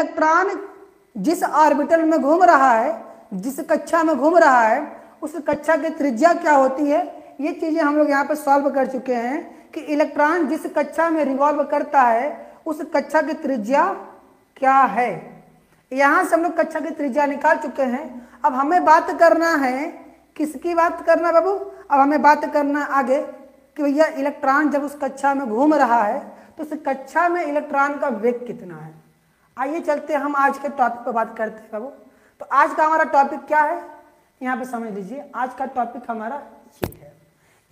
Electron जिस orbital में घूम रहा है, जिस कक्षा में घूम रहा है, उस कक्षा की त्रिज्या क्या होती है, ये चीजें हम लोग यहाँ पे सॉल्व कर चुके हैं कि इलेक्ट्रॉन जिस कक्षा में रिवॉल्व करता है उस कक्षा की त्रिज्या क्या है। यहां से हम लोग कक्षा की त्रिज्या निकाल चुके हैं। अब हमें बात करना है, किसकी बात करना बाबू, अब हमें बात करना आगे कि भैया इलेक्ट्रॉन जब उस कक्षा में घूम रहा है तो उस कक्षा में इलेक्ट्रॉन का वेग कितना है। आइए चलते हम आज के टॉपिक पर बात करते हैं बाबू। तो आज का हमारा टॉपिक क्या है, यहाँ पे समझ लीजिए। आज का टॉपिक हमारा ये है,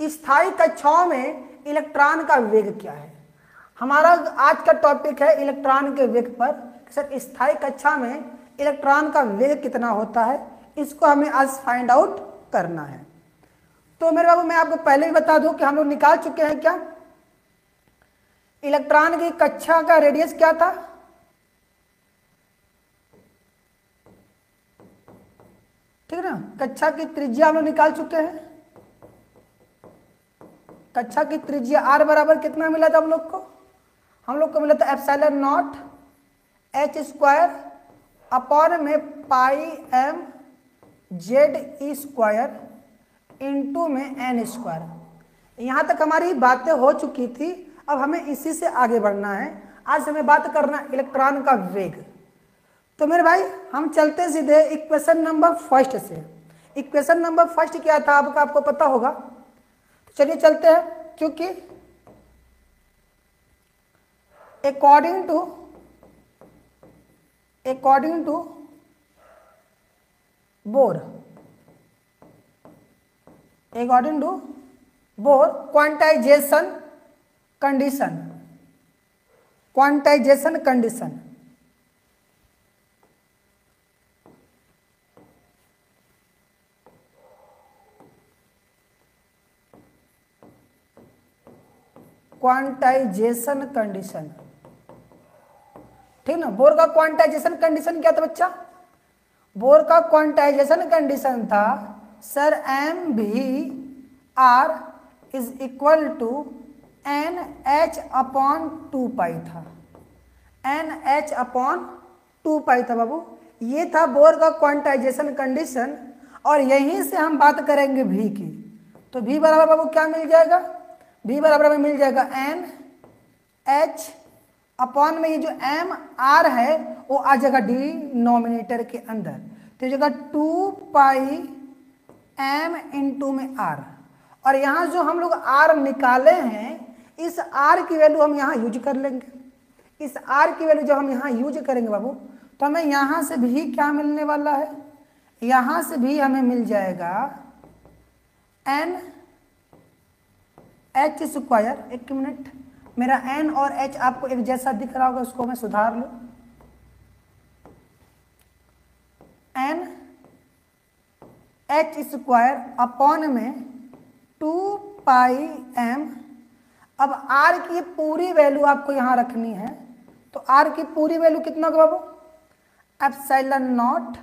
स्थायी कक्षाओं में इलेक्ट्रॉन का वेग क्या है। हमारा आज का टॉपिक है इलेक्ट्रॉन के वेग पर। सर स्थायी कक्षा में इलेक्ट्रॉन का वेग कितना होता है, इसको हमें आज फाइंड आउट करना है। तो मेरे बाबू मैं आपको पहले ही बता दूं कि हम लोग निकाल चुके हैं क्या, इलेक्ट्रॉन की कक्षा का रेडियस क्या था, ठीक है ना। कक्षा की त्रिज्या हम लोग निकाल चुके हैं। कक्षा की त्रिज्या r बराबर कितना मिला था हम लोग को मिला था epsilon naught h square upon में पाई m Z E square into में n स्क्वायर। यहाँ तक हमारी बातें हो चुकी थी, अब हमें इसी से आगे बढ़ना है। आज हमें बात करना इलेक्ट्रॉन का वेग। तो मेरे भाई हम चलते सीधे इक्वेशन नंबर फर्स्ट से। इक्वेशन नंबर फर्स्ट क्या था आपको पता होगा, तो चलिए चलते हैं। क्योंकि according to Bohr quantization condition ठीक ना। बोर का क्वांटाइजेशन कंडीशन क्या था बच्चा, बोर का क्वांटाइजेशन कंडीशन था sir m v r is equal to n h upon 2 pi था, NH अपॉन 2 पाई था बाबू। ये था बोर का क्वांटाइजेशन कंडीशन। और यहीं से हम बात करेंगे V की। तो V बराबर बाबू क्या मिल जाएगा, V बराबर हमें मिल जाएगा NH अपॉन में ये जो M R है वो आ जाएगा डिनोमिनेटर के अंदर, तो जगह 2 पाई M इंटू में R। और यहाँ जो हम लोग R निकाले हैं, इस R की वैल्यू हम यहाँ यूज कर लेंगे। इस R की वैल्यू जब हम यहाँ यूज करेंगे बाबू, तो हमें यहाँ से भी क्या मिलने वाला है, यहाँ से भी हमें मिल जाएगा NH स्क्वायर। एक मिनट, मेरा N और H आपको एक जैसा दिख रहा होगा, उसको मैं सुधार लूँ। NH स्क्वायर अपॉन में 2 पाई M। अब R की पूरी वैल्यू आपको यहाँ रखनी है, तो R की पूरी वैल्यू कितना होगा बाबू, epsilon naught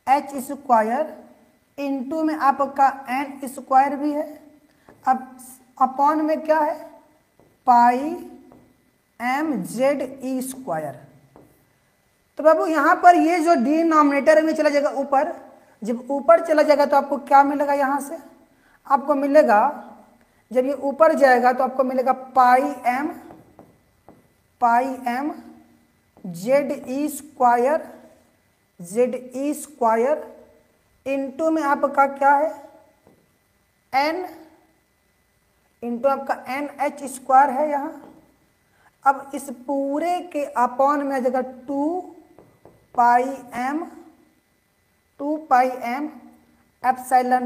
H square into में आपका N स्क्वायर भी है, अब अपॉन में क्या है पाई M जेड ई स्क्वायर। तो बाबू यहाँ पर ये जो डिनोमिनेटर में चला जाएगा ऊपर, जब ऊपर चला जाएगा तो आपको क्या मिलेगा, यहाँ से आपको मिलेगा, जब ये ऊपर जाएगा तो आपको मिलेगा पाई M Z E square into में आपका क्या है n इंटू आपका NH स्क्वायर है यहाँ। अब इस पूरे के अपॉन में आ जाएगा 2 पाई m epsilon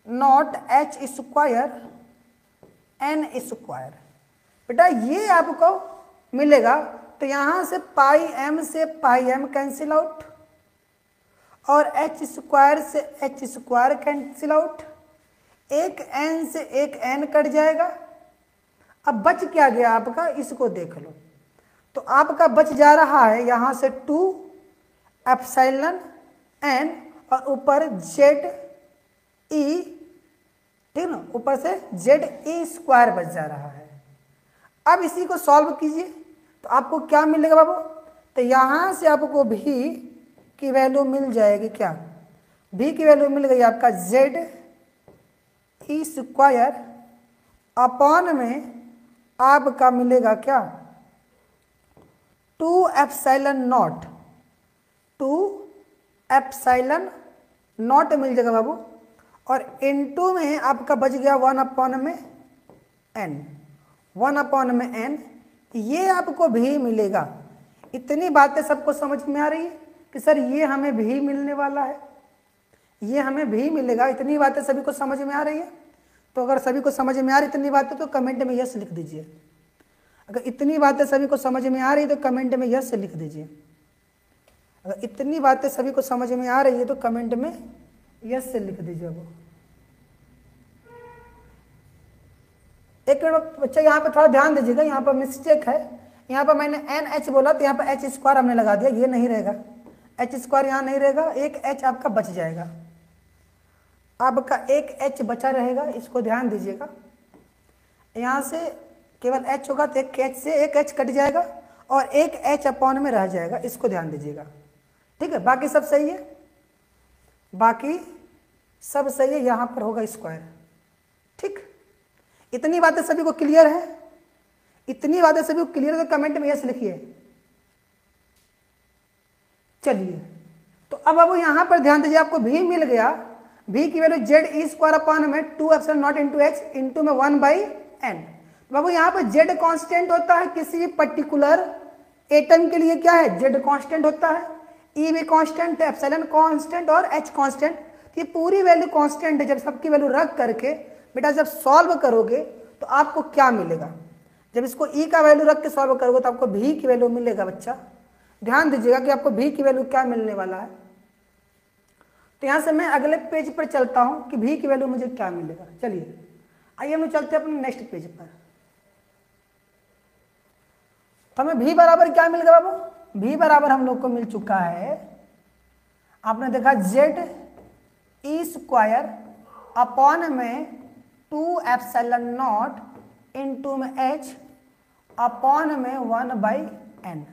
naught H square N square. बेटा ये आपको मिलेगा, तो यहाँ से पाई m से पाई m कैंसिल आउट और H स्क्वायर से H स्क्वायर कैंसिल आउट, एक n से एक n कट जाएगा। अब बच क्या गया आपका, इसको देख लो। तो आपका बच जा रहा है यहाँ से 2 एप्सिलॉन n और ऊपर जेड ई, ठीक ना, ऊपर से जेड ई स्क्वायर बच जा रहा है। अब इसी को सॉल्व कीजिए तो आपको क्या मिलेगा बाबू, तो यहाँ से आपको भी की वैल्यू मिल जाएगी, क्या भी की वैल्यू मिल गई आपका जेड ई स्क्वायर अपॉन में आपका मिलेगा क्या 2 एप्सिलॉन नॉट, 2 एप्सिलॉन नॉट मिल जाएगा बाबू, और इनटू में आपका बच गया 1 अपॉन में n, 1 अपॉन में n, ये आपको भी मिलेगा। इतनी बातें सबको समझ में आ रही है कि सर ये हमें भी मिलने वाला है, ये हमें भी मिलेगा, इतनी बातें सभी को समझ में आ रही है। तो अगर सभी को समझ में आ रही इतनी बातें तो कमेंट में यस लिख दीजिए। अगर इतनी बातें सभी को समझ में आ रही है तो कमेंट में यस लिख दीजिए। अगर इतनी बातें सभी को समझ में आ रही है तो कमेंट में यस से लिख दीजिए। वो एक मिनट बच्चा यहाँ पे थोड़ा ध्यान दीजिएगा, यहाँ पर मिस्टेक है। यहाँ पर मैंने एन एच बोला तो यहाँ पर एच स्क्वायर हमने लगा दिया, ये नहीं रहेगा, एच स्क्वायर यहाँ नहीं रहेगा, एक एच आपका बच जाएगा, आपका एक एच बचा रहेगा, इसको ध्यान दीजिएगा। यहाँ से केवल एच होगा तो एक एच से एक एच कट जाएगा और एक एच अपॉन में रह जाएगा, इसको ध्यान दीजिएगा। ठीक है, बाकी सब सही है, बाकी सब सही है, यहाँ पर होगा स्क्वायर। ठीक, इतनी बातें सभी को क्लियर है, इतनी बातें सभी को क्लियर है तो कमेंट में यस लिखिए। चलिए तो अब यहाँ पर ध्यान दीजिए, आपको भी मिल गया, भी की value Z E square upon में 2 epsilon not into H into में 1/n। बाबू यहाँ पर जेड कांस्टेंट होता है किसी पर्टिकुलर एटम के लिए, क्या है जेड कांस्टेंट होता है, ई भी कांस्टेंट है, एप्सिलॉन कांस्टेंट और एच कांस्टेंट, ये पूरी वैल्यू कांस्टेंट है। जब सबकी वैल्यू रख करके बेटा जब सॉल्व करोगे तो आपको क्या मिलेगा, जब इसको ई का वैल्यू रख के सॉल्व करोगे तो आपको भी की वैल्यू मिलेगा। बच्चा ध्यान दीजिएगा कि आपको भी की वैल्यू क्या मिलने वाला है। तो यहाँ से मैं अगले पेज पर चलता हूँ कि भी की वैल्यू मुझे क्या मिलेगा। चलिए आइए हम चलते हैं अपने नेक्स्ट पेज पर। तो हमें भी बराबर क्या मिल गया बाबू, भी बराबर हम लोग को मिल चुका है, आपने देखा जेड ई स्क्वायर अपॉन में 2 एप्सिलॉन नॉट इंटू में एच अपॉन में 1/n,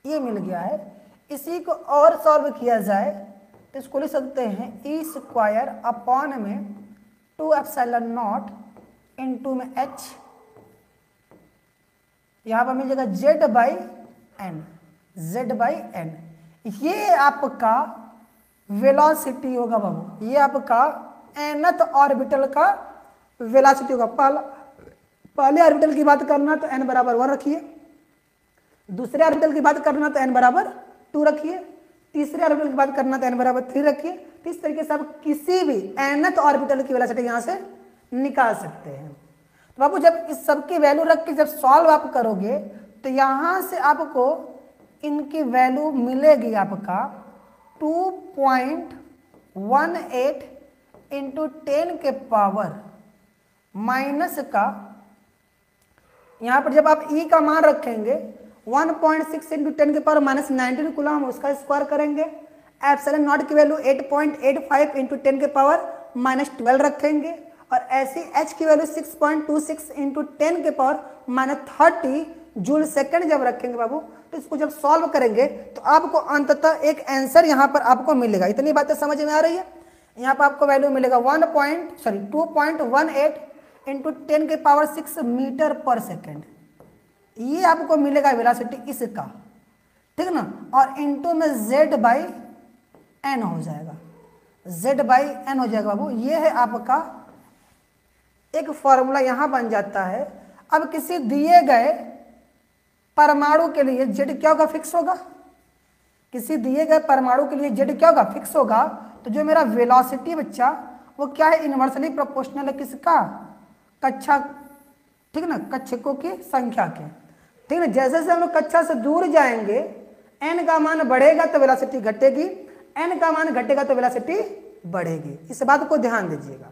ये मिल गया है। इसी को और सॉल्व किया जाए तो इसको लिख सकते हैं ई स्क्वायर अपॉन में 2 एप्सिलॉन नॉट इंटू में एच, यहाँ पर मिल जाएगा z/n, z/n। ये आपका वेलोसिटी होगा बाबू, ये आपका nth ऑर्बिटल का वेलोसिटी होगा। पहले ऑर्बिटल की बात करना तो n बराबर 1 रखिए, दूसरे ऑर्बिटल की बात करना तो n बराबर 2 रखिए, तीसरे ऑर्बिटल की बात करना तो n बराबर 3 रखिए। तो इस तरीके से आप किसी भी nth ऑर्बिटल की वेलोसिटी यहाँ से निकाल सकते हैं। तो बाबू जब इस सब की वैल्यू रख के जब सॉल्व आप करोगे तो यहाँ से आपको इनकी वैल्यू मिलेगी आपका 2.18 इंटू 10 के पावर माइनस का, यहाँ पर जब आप ई का मान रखेंगे 1.6 इंटू 10 के पावर माइनस 19 कूलम, उसका स्क्वायर करेंगे। एप्सिलॉन नॉट की वैल्यू 8.85 इंटू 10 के पावर माइनस 12 रखेंगे, और ऐसी एच की वैल्यू 6.26 इंटू 10 के पावर माइनस 30 जूल सेकंड जब रखेंगे बाबू, तो इसको जब सॉल्व करेंगे तो आपको अंततः एक आंसर यहाँ पर आपको मिलेगा। इतनी बातें समझ में आ रही है। यहाँ पर आपको वैल्यू मिलेगा 2.18 इंटू 10 के पावर 6 मीटर पर सेकेंड, ये आपको मिलेगा वेलोसिटी इसका, ठीक ना। और इंटू में z/n हो जाएगा, z/n हो जाएगा बाबू। ये है आपका एक फॉर्मूला यहाँ बन जाता है। अब किसी दिए गए परमाणु के लिए z क्या होगा, फिक्स होगा। किसी दिए गए परमाणु के लिए z क्या होगा, फिक्स होगा। तो जो मेरा वेलोसिटी बच्चा वो क्या है, इनवर्सली प्रोपोर्शनल है किसका, कक्षा, ठीक ना, कक्षकों की संख्या के, ठीक ना। जैसे जैसे हम लोग कक्षा से दूर जाएंगे n का मान बढ़ेगा तो वेलोसिटी घटेगी, n का मान घटेगा तो वेलोसिटी बढ़ेगी। इस बात को ध्यान दीजिएगा।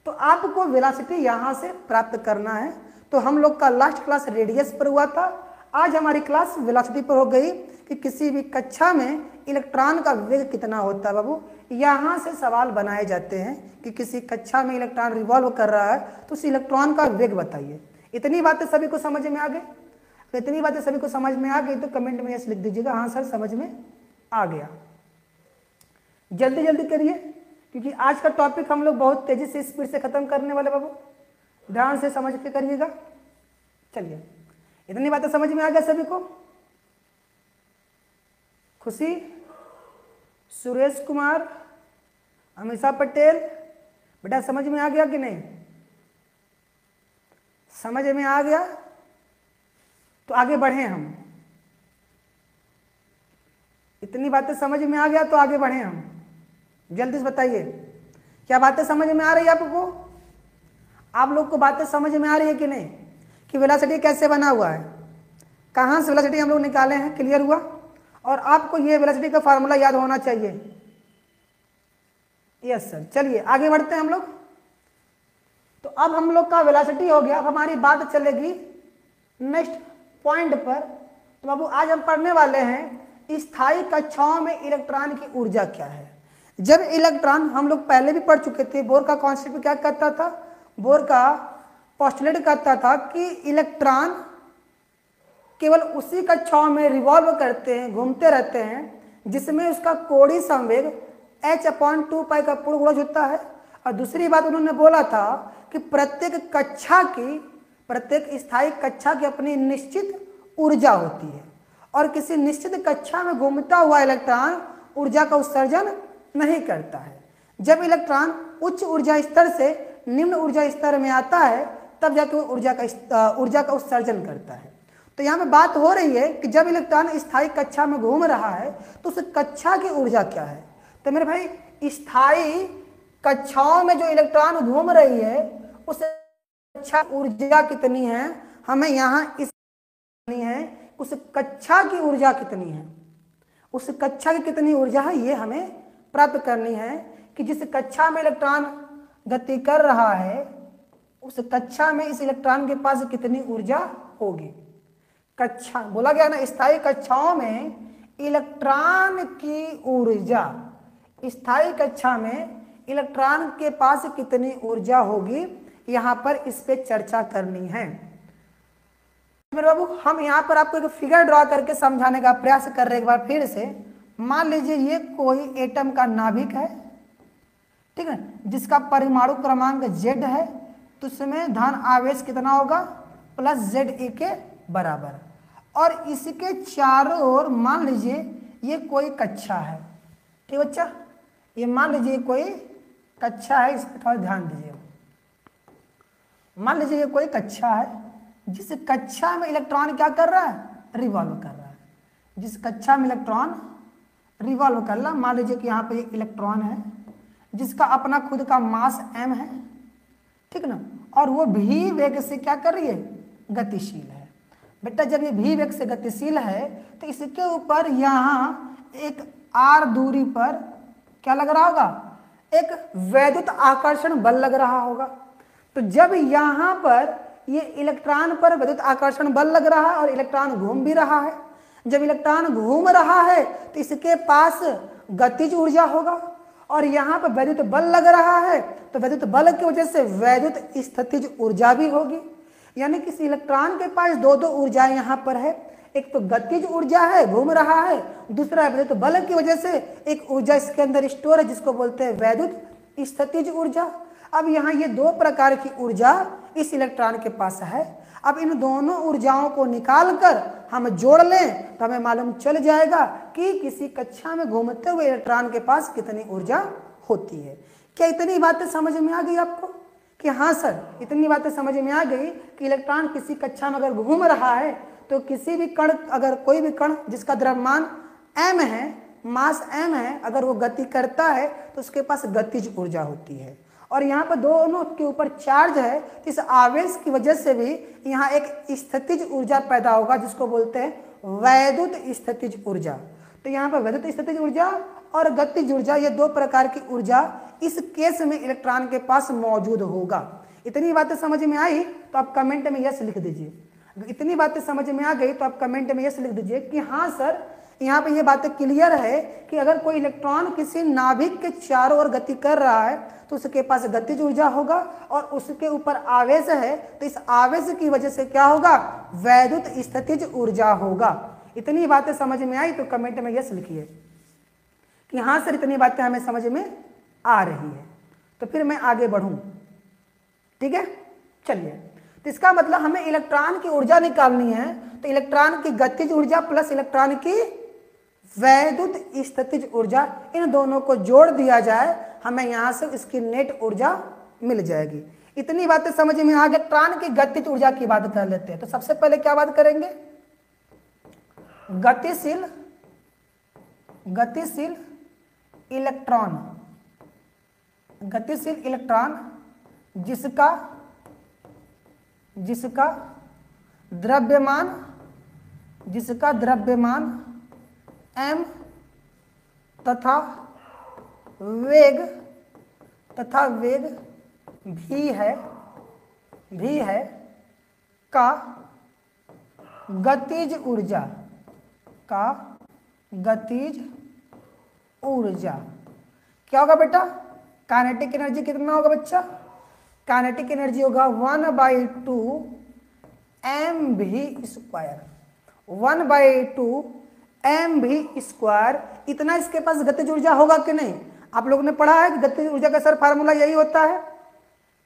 तो आपको वेलोसिटी यहाँ से प्राप्त करना है। तो हम लोग का लास्ट क्लास रेडियस पर हुआ था, आज हमारी क्लास वेलोसिटी पर हो गई कि किसी भी कक्षा में इलेक्ट्रॉन का वेग कितना होता है बाबू। यहाँ से सवाल बनाए जाते हैं कि किसी कक्षा में इलेक्ट्रॉन रिवॉल्व कर रहा है तो उस इलेक्ट्रॉन का वेग बताइए। इतनी बातें सभी को समझ में आ गई? तो इतनी बातें सभी को समझ में आ गई तो कमेंट में यस लिख दीजिएगा, हाँ सर समझ में आ गया। जल्दी जल्दी करिए क्योंकि आज का टॉपिक हम लोग बहुत तेजी से स्पीड से खत्म करने वाले बाबू, ध्यान से समझ के करिएगा। चलिए, इतनी बातें समझ में आ गया सभी को? खुशी, सुरेश कुमार, अमीषा पटेल, बेटा समझ में आ गया कि नहीं? समझ में आ गया तो आगे बढ़े हम। इतनी बातें समझ में आ गया तो आगे बढ़े हम। जल्दी से बताइए, क्या बातें समझ में आ रही है आपको? आप लोग को बातें समझ में आ रही है कि नहीं? कि वेलोसिटी कैसे बना हुआ है, कहाँ से वेलोसिटी हम लोग निकाले हैं, क्लियर हुआ? और आपको ये वेलोसिटी का फार्मूला याद होना चाहिए। यस सर, चलिए आगे बढ़ते हैं हम लोग। तो अब हम लोग का वेलोसिटी हो गया। अब हमारी बात चलेगी नेक्स्ट पॉइंट पर। तो बाबू आज हम पढ़ने वाले हैं स्थायी कक्षाओं में इलेक्ट्रॉन की ऊर्जा क्या है। जब इलेक्ट्रॉन, हम लोग पहले भी पढ़ चुके थे, बोर का कॉन्सेप्ट क्या करता था? बोर का पोस्टुलेट करता था कि इलेक्ट्रॉन केवल उसी कक्षाओं में रिवॉल्व करते हैं, घूमते रहते हैं जिसमें उसका कोणीय संवेग h/2π का पूर्ण गुणज होता है। और दूसरी बात उन्होंने बोला था कि प्रत्येक स्थायी कक्षा की अपनी निश्चित ऊर्जा होती है और किसी निश्चित कक्षा में घूमता हुआ इलेक्ट्रॉन ऊर्जा का उत्सर्जन नहीं करता है। जब इलेक्ट्रॉन उच्च ऊर्जा स्तर से निम्न ऊर्जा स्तर में आता है तब जाके वो ऊर्जा का उत्सर्जन करता है। तो यहाँ पे बात हो रही है कि जब इलेक्ट्रॉन स्थायी कक्षा में घूम रहा है तो उस कक्षा की ऊर्जा क्या है? तो मेरे भाई, स्थायी कक्षाओं में जो इलेक्ट्रॉन घूम रही है उस कक्षा ऊर्जा कितनी है, हमें यहाँ इस है उस कक्षा की ऊर्जा कितनी है, उस कक्षा की कितनी ऊर्जा है ये हमें प्राप्त करनी है कि जिस कक्षा में इलेक्ट्रॉन गति कर रहा है उस कक्षा में इस इलेक्ट्रॉन के पास कितनी ऊर्जा होगी। कक्षा बोला गया ना, स्थायी कक्षाओं में इलेक्ट्रॉन की ऊर्जा, स्थायी कक्षा में इलेक्ट्रॉन के पास कितनी ऊर्जा होगी, यहाँ पर इस पे चर्चा करनी है। मेरे बाबू, हम यहाँ पर आपको एक फिगर ड्रॉ करके समझाने का प्रयास कर रहे हैं एक बार फिर से। मान लीजिए ये कोई एटम का नाभिक है, ठीक है, जिसका परमाणु क्रमांक Z है, तो उसमें धन आवेश कितना होगा? +Ze के बराबर। और इसके चारों ओर मान लीजिए ये कोई कक्षा है, ठीक बच्चा, ये मान लीजिए कोई कक्षा है, इस पर थोड़ा ध्यान दीजिए। मान लीजिए ये कोई कक्षा है जिस कक्षा में इलेक्ट्रॉन क्या कर रहा है? रिवॉल्व कर रहा है। जिस कक्षा में इलेक्ट्रॉन रिवॉल्व कर रहा है, मान लीजिए कि यहाँ पे एक इलेक्ट्रॉन है जिसका अपना खुद का मास m है, ठीक ना, और वो v वेग से क्या कर रही है? गतिशील है। बेटा जब ये v वेग से गतिशील है तो इसके ऊपर यहाँ एक r दूरी पर क्या लग रहा होगा? एक वैद्युत आकर्षण बल लग रहा होगा। तो जब यहाँ पर ये इलेक्ट्रॉन पर वैद्युत आकर्षण बल लग रहा है और इलेक्ट्रॉन घूम भी रहा है, जब इलेक्ट्रॉन घूम रहा है तो इसके पास गतिज ऊर्जा होगा और यहाँ पर वैद्युत बल लग रहा है तो वैद्युत बल की वजह से वैद्युत स्थितिज ऊर्जा भी होगी। यानी कि इस इलेक्ट्रॉन के पास दो ऊर्जाएं यहाँ पर है, एक तो गतिज ऊर्जा है, घूम रहा है, दूसरा वैद्युत बल की वजह से एक ऊर्जा इसके अंदर स्टोर है जिसको बोलते हैं वैद्युत स्थितिज ऊर्जा। अब यहाँ ये दो प्रकार की ऊर्जा इस इलेक्ट्रॉन के पास है। अब इन दोनों ऊर्जाओं को निकालकर हम जोड़ लें तो हमें मालूम चल जाएगा कि किसी कक्षा में घूमते हुए इलेक्ट्रॉन के पास कितनी ऊर्जा होती है। क्या इतनी बातें समझ में आ गई आपको? कि हाँ सर, इतनी बातें समझ में आ गई कि इलेक्ट्रॉन किसी कक्षा में अगर घूम रहा है तो किसी भी कण, अगर कोई भी कण जिसका द्रव्यमान m है, मास m है, अगर वो गति करता है तो उसके पास गतिज ऊर्जा होती है। और यहाँ पर दोनों के ऊपर चार्ज है तो इस आवेश की वजह से भी यहाँ एक स्थितिज ऊर्जा पैदा होगा जिसको बोलते हैं वैद्युत स्थितिज ऊर्जा। तो यहाँ पर वैद्युत स्थितिज ऊर्जा और गतिज ऊर्जा, ये दो प्रकार की ऊर्जा इस केस में इलेक्ट्रॉन के पास मौजूद होगा। इतनी बातें समझ में आई तो आप कमेंट में यस लिख दीजिए। इतनी बातें समझ में आ गई तो आप कमेंट में यस लिख दीजिए कि हाँ सर, यहाँ पे ये बातें क्लियर है कि अगर कोई इलेक्ट्रॉन किसी नाभिक के चारों ओर गति कर रहा है तो उसके पास गतिज ऊर्जा होगा, और उसके ऊपर आवेश है तो इस आवेश की वजह से क्या होगा, वैद्युत स्थितिज ऊर्जा होगा। इतनी बातें समझ में आई तो कमेंट में यस लिखिए कि हाँ सर इतनी बातें हमें समझ में आ रही है। तो फिर मैं आगे बढ़ूं, ठीक है। चलिए, तो इसका मतलब हमें इलेक्ट्रॉन की ऊर्जा निकालनी है, तो इलेक्ट्रॉन की गतिज ऊर्जा प्लस इलेक्ट्रॉन की वैद्युत स्थितिज ऊर्जा, इन दोनों को जोड़ दिया जाए, हमें यहां से इसकी नेट ऊर्जा मिल जाएगी। इतनी बातें समझ में आ गई। इलेक्ट्रॉन की गतिज ऊर्जा की बात कर लेते हैं। तो सबसे पहले क्या बात करेंगे, गतिशील इलेक्ट्रॉन, गतिशील इलेक्ट्रॉन जिसका द्रव्यमान m तथा वेग भी है का गतिज ऊर्जा क्या होगा बेटा, काइनेटिक एनर्जी कितना होगा बच्चा, काइनेटिक एनर्जी होगा 1/2 mv², 1/2 mv²। इतना इसके पास गतिज ऊर्जा होगा कि नहीं, आप लोगों ने पढ़ा है कि गतिज ऊर्जा का सर फार्मूला यही होता है,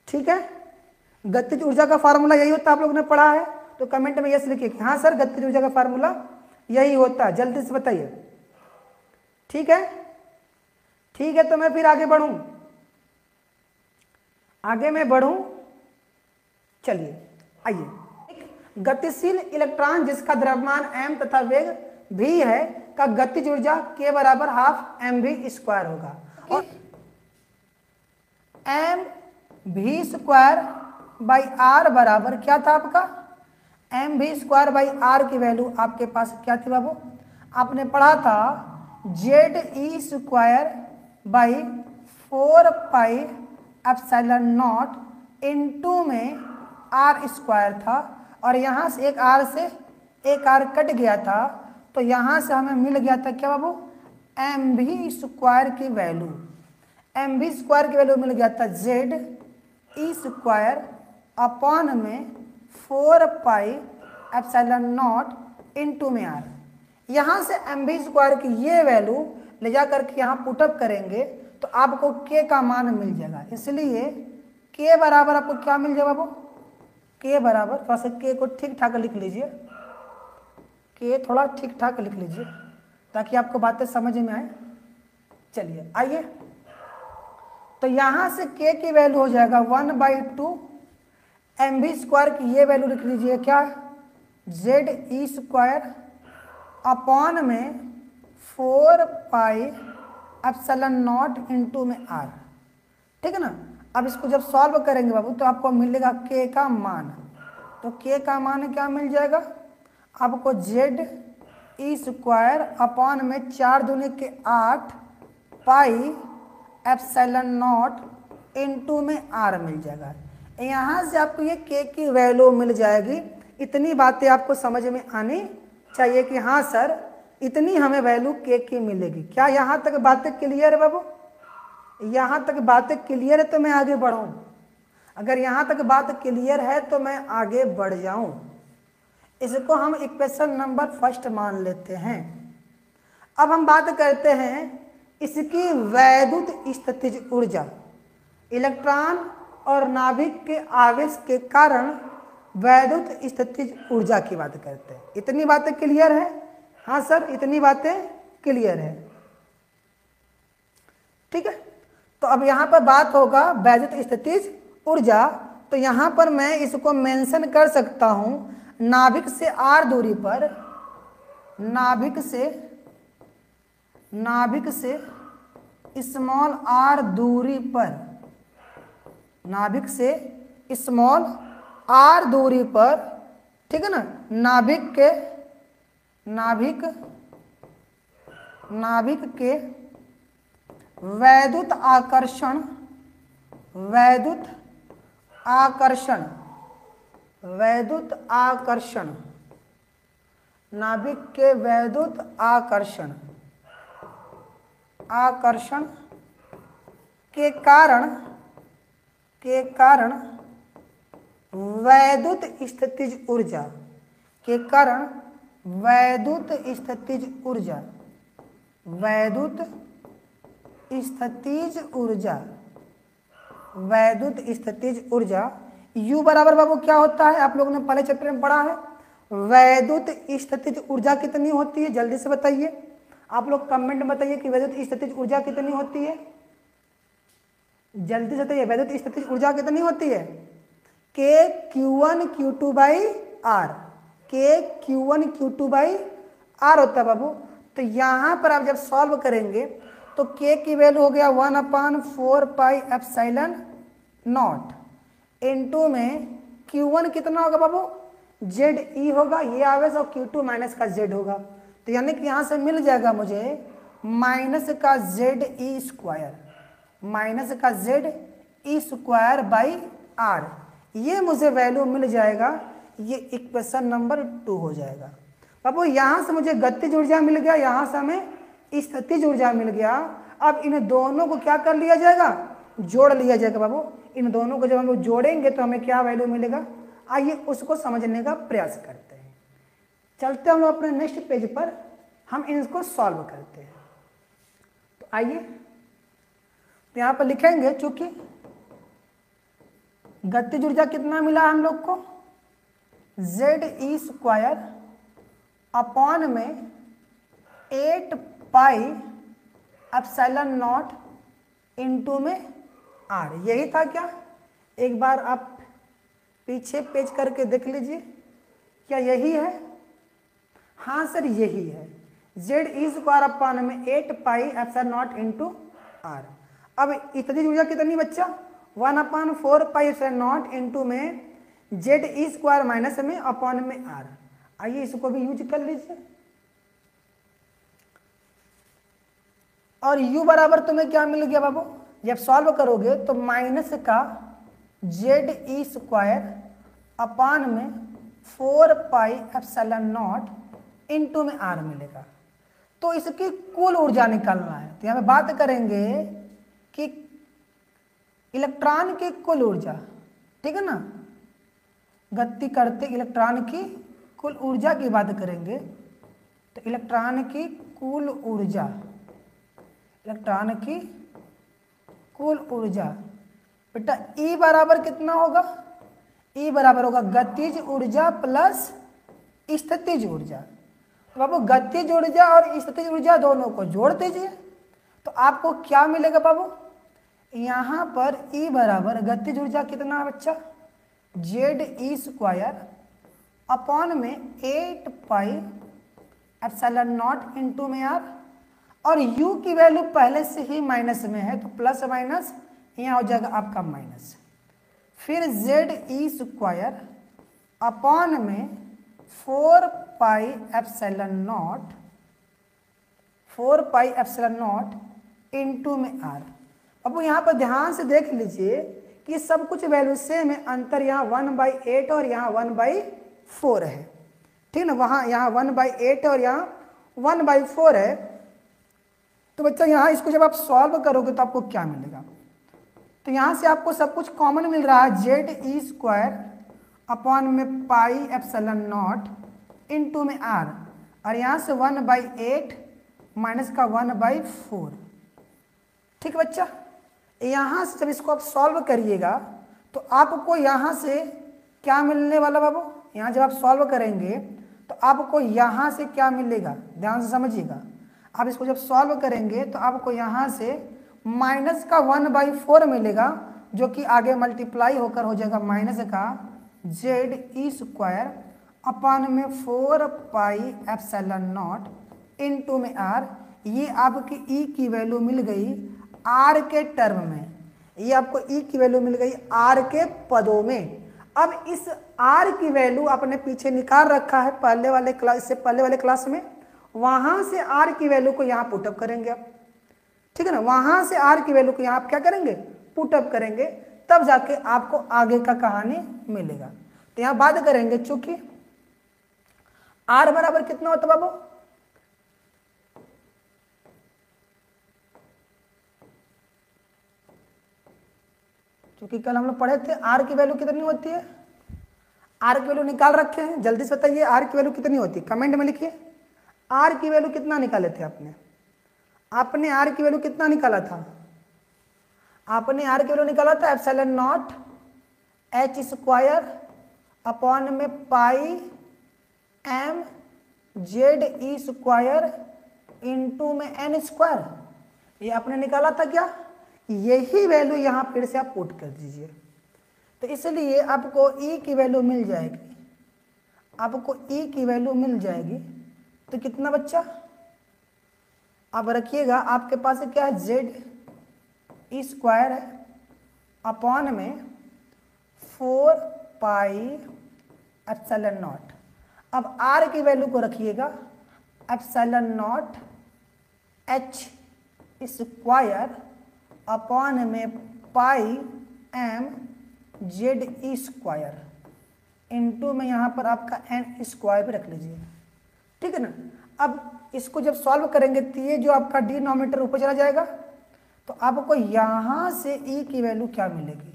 ठीक है, गतिज ऊर्जा का फार्मूला यही होता है, आप लोगों ने पढ़ा है। तो कमेंट में यस लिखिए कि हाँ सर गतिज ऊर्जा का फार्मूला यही होता है, जल्दी से बताइए, ठीक है। ठीक है, तो मैं फिर आगे बढ़ूं, चलिए आइए। गतिशील इलेक्ट्रॉन जिसका द्रव्यमान m तथा वेग v है का गतिज ऊर्जा k बराबर ½ mv² होगा। और mv²/r बराबर क्या था आपका, mv²/r की वैल्यू आपके पास क्या थी बाबू, आपने पढ़ा था Ze²/4πε0 इनटू में r² था, और यहाँ से एक r कट गया था, तो यहाँ से हमें मिल गया था क्या बाबू, mv² की वैल्यू, mv² की वैल्यू मिल गया था Ze²/4πε0 इनटू में r। यहाँ से mv² की ये वैल्यू ले जा करके यहाँ पुटअप करेंगे तो आपको k का मान मिल जाएगा। इसलिए k बराबर आपको क्या मिल जाएगा बाबू, k बराबर, थोड़ा सा k को ठीक ठाक लिख लीजिए, k थोड़ा ठीक ठाक लिख लीजिए ताकि आपको बातें समझ में आए। चलिए आइए, तो यहाँ से k की वैल्यू हो जाएगा 1/2 mv² की ये वैल्यू लिख लीजिए क्या, Ze²/4πε0 इनटू में r, ठीक है ना। अब इसको जब सॉल्व करेंगे बाबू तो आपको मिलेगा k का मान, तो k का मान क्या मिल जाएगा आपको, Ze²/4 πε0 इनटू में r मिल जाएगा। यहाँ से आपको ये k की वैल्यू मिल जाएगी। इतनी बातें आपको समझ में आनी चाहिए कि हाँ सर इतनी हमें वैल्यू k की मिलेगी। क्या यहाँ तक बातें क्लियर है बाबू, यहाँ तक बातें क्लियर है तो मैं आगे बढ़ूँ, अगर यहाँ तक बात क्लियर है तो मैं आगे बढ़ जाऊँ। इसको हम इक्वेशन नंबर फर्स्ट मान लेते हैं। अब हम बात करते हैं इसकी वैद्युत स्थितिज ऊर्जा, इलेक्ट्रॉन और नाभिक के आवेश के कारण वैद्युत स्थितिज ऊर्जा की बात करते हैं। इतनी बातें क्लियर है, हाँ सर इतनी बातें क्लियर है, ठीक है। तो अब यहाँ पर बात होगा वैद्युत स्थितिज ऊर्जा, तो यहाँ पर मैं इसको मेंशन कर सकता हूँ, नाभिक से r दूरी पर, नाभिक से स्मॉल r दूरी पर, नाभिक से स्मॉल r दूरी पर, ठीक है ना, नाभिक के वैद्युत वैद्युत आकर्षण, नाभिक के वैद्युत आकर्षण के कारण वैद्युत स्थितिज ऊर्जा वैद्युत स्थितिज ऊर्जा U बराबर बाबू क्या होता है, आप लोगों ने पहले चैप्टर में पढ़ा है। वैद्युत स्थितिज ऊर्जा कितनी होती है, जल्दी से बताइए। आप लोग कमेंट में बताइए कि वैद्युत स्थितिज ऊर्जा कितनी होती है, जल्दी से बताइए। वैद्युत स्थितिज ऊर्जा कितनी होती है? KQ1 Q2 by R, KQ1 Q2 by R होता है बाबू। तो यहाँ पर आप जब सॉल्व करेंगे तो K की वैल्यू हो गया 1/4 पाई एप्सिलॉन नॉट, इनटू में Q1 कितना होगा बाबू, ZE होगा, ये आवेश, और Q2 माइनस का Z होगा। तो यानी कि यहाँ से मिल जाएगा मुझे माइनस का ZE स्क्वायर बाई R, ये मुझे वैल्यू मिल जाएगा। ये इक्वेशन नंबर 2 हो जाएगा बाबू। यहाँ से मुझे गतिज ऊर्जा मिल गया, यहाँ से हमें स्थितिज ऊर्जा मिल गया। अब इन दोनों को क्या कर लिया जाएगा, जोड़ लिया जाएगा बाबू। इन दोनों को जब हम लोग जोड़ेंगे तो हमें क्या वैल्यू मिलेगा, आइए उसको समझने का प्रयास करते हैं। चलते हम लोग अपने नेक्स्ट पेज पर, हम इनको सॉल्व करते हैं। तो आइए तो यहाँ पर लिखेंगे, चूंकि गतिज ऊर्जा कितना मिला हम लोग को, ZE स्क्वायर अपॉन में 8 पाई एप्सिलॉन नॉट इनटू में R, यही था क्या? एक बार आप पीछे पेज करके देख लीजिए, क्या यही है? हाँ सर यही है। ZE स्क्वायर अपॉन में 8 pi epsilon not into R। अब स्थितिज ऊर्जा कितनी बच्चा, 1/4 पाई एप्सिलॉन नॉट इनटू में ZE स्क्वायर माइनस में अपॉन में R। आइए इसको भी यूज कर लीजिए। और U बराबर तुम्हें क्या मिल गया बाबू, जब सॉल्व करोगे तो माइनस का ZE स्क्वायर अपॉन में 4 पाई एप्सिलॉन नॉट इनटू में R मिलेगा। तो इसकी कुल ऊर्जा निकालना है। तो यहाँ पे बात करेंगे कि इलेक्ट्रॉन की कुल ऊर्जा, ठीक है ना, गति करते इलेक्ट्रॉन की कुल ऊर्जा की बात करेंगे। तो इलेक्ट्रॉन की कुल ऊर्जा बेटा E बराबर कितना होगा, E बराबर होगा गतिज ऊर्जा प्लस स्थितिज ऊर्जा। तो बाबू गतिज ऊर्जा और स्थितिज ऊर्जा दोनों को जोड़ दीजिए तो आपको क्या मिलेगा बाबू, यहाँ पर E बराबर गतिज ऊर्जा कितना है बच्चा, ZE स्क्वायर अपॉन में 8 पाई एप्सिलॉन नॉट इनटू में R, और U की वैल्यू पहले से ही माइनस में है तो प्लस माइनस यहाँ हो जाएगा आपका माइनस। फिर ZE स्क्वायर अपॉन में 4 पाई एप्सिलॉन नॉट इनटू में R। अब यहाँ पर ध्यान से देख लीजिए कि सब कुछ वैल्यू सेम है, अंतर यहाँ 1/8 और यहाँ 1/4 है, ठीक ना। वहाँ यहाँ 1/8 और यहाँ 1/4 है। तो बच्चा यहाँ इसको जब आप सॉल्व करोगे तो आपको क्या मिलेगा, तो यहाँ से आपको सब कुछ कॉमन मिल रहा है, ZE स्क्वायर अपॉन में पाई एप्सिलॉन नॉट इनटू में R, और यहाँ से 1/8 माइनस का 1/4, ठीक है बच्चा। यहाँ से जब इसको आप सॉल्व करिएगा तो आपको यहाँ से क्या मिलने वाला बाबू, यहाँ जब आप सॉल्व करेंगे तो आपको यहाँ से क्या मिलेगा, ध्यान से समझिएगा। आप इसको जब सॉल्व करेंगे तो आपको यहाँ से माइनस का 1/4 मिलेगा, जो कि आगे मल्टीप्लाई होकर हो जाएगा माइनस का ZE स्क्वायर अपॉन में 4 पाई एप्सिलॉन नॉट इनटू में R। ये आपकी E की वैल्यू मिल गई R के टर्म में, ये आपको E की वैल्यू मिल गई R के पदों में। अब इस R की वैल्यू आपने पीछे निकाल रखा है पहले वाले क्लास, इससे पहले वाले क्लास में, वहां से R की वैल्यू को यहाँ पुटअप करेंगे आप, ठीक है ना। वहां से R की वैल्यू को यहाँ आप क्या करेंगे, पुटअप करेंगे, तब जाके आपको आगे का कहानी मिलेगा। तो यहां बात करेंगे, चूंकि r बराबर कितना होता है बाबू, क्योंकि कल हम लोग पढ़े थे r की वैल्यू कितनी होती है, r की वैल्यू निकाल रखे हैं, जल्दी से बताइए r की वैल्यू कितनी होती है, कमेंट में लिखिए। r की वैल्यू कितना निकाले थे आपने r की वैल्यू कितना निकाला था, आपने r की वैल्यू निकाला था epsilon naught h square upon में पाई m Z E square into में n स्क्वायर, ये आपने निकाला था क्या, यही वैल्यू यहां फिर से आप पुट कर दीजिए। तो इसलिए आपको e की वैल्यू मिल जाएगी, आपको e की वैल्यू मिल जाएगी। तो कितना बच्चा, अब रखिएगा आपके पास क्या है, जेड ई स्क्वायर है अपॉन में 4 पाई एप्सिलॉन नॉट। अब r की वैल्यू को रखिएगा epsilon naught h square upon में पाई m Z E square into में यहाँ पर आपका n स्क्वायर भी रख लीजिए, ठीक है ना। अब इसको जब सॉल्व करेंगे तो ये जो आपका डिनोमिनेटर ऊपर चला जाएगा, तो आपको यहाँ से e की वैल्यू क्या मिलेगी,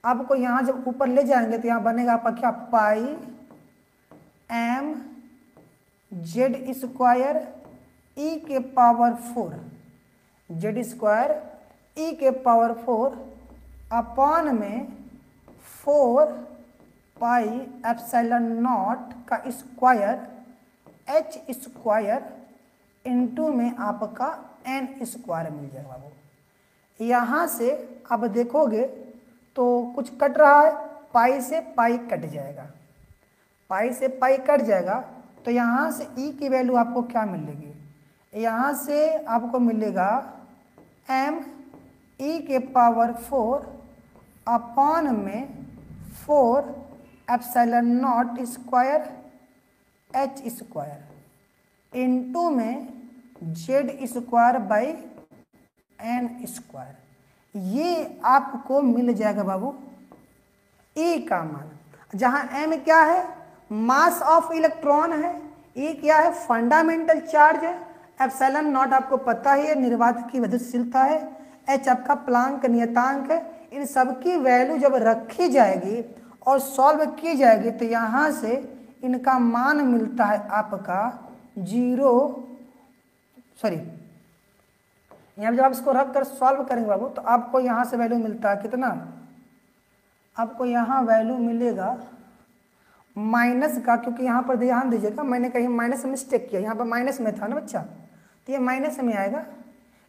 आपको यहाँ जब ऊपर ले जाएंगे तो यहाँ बनेगा आपका क्या, पाई m जेड स्क्वायर ई के पावर 4, जेड स्क्वायर ई के पावर 4 अपॉन में 4 पाई एप्सिलॉन नॉट का स्क्वायर h स्क्वायर इंटू में आपका n स्क्वायर मिल जाएगा बाबू। यहाँ से आप देखोगे तो कुछ कट रहा है, पाई से पाई कट जाएगा, पाई से पाई कट जाएगा, तो यहाँ से e की वैल्यू आपको क्या मिलेगी, यहाँ से आपको मिलेगा m e के पावर 4 अपॉन में 4 epsilon naught square h square into में Z square by n square, ये आपको मिल जाएगा बाबू e का मान। जहां m क्या है, मास ऑफ इलेक्ट्रॉन है, e क्या है, फंडामेंटल चार्ज है, एप्सिलॉन नॉट आपको पता ही है निर्वात की विद्युतशीलता है, h आपका प्लांक नियतांक है। इन सब की वैल्यू जब रखी जाएगी और सॉल्व की जाएगी तो यहाँ से इनका मान मिलता है आपका 0, सॉरी यहाँ जब आप इसको रख कर सॉल्व करेंगे बाबू तो आपको यहाँ से वैल्यू मिलता है कितना, आपको यहाँ वैल्यू मिलेगा माइनस का, क्योंकि यहाँ पर ध्यान दीजिएगा मैंने कहीं माइनस में मिस्टेक किया, यहाँ पर माइनस में था ना बच्चा, तो ये माइनस में आएगा,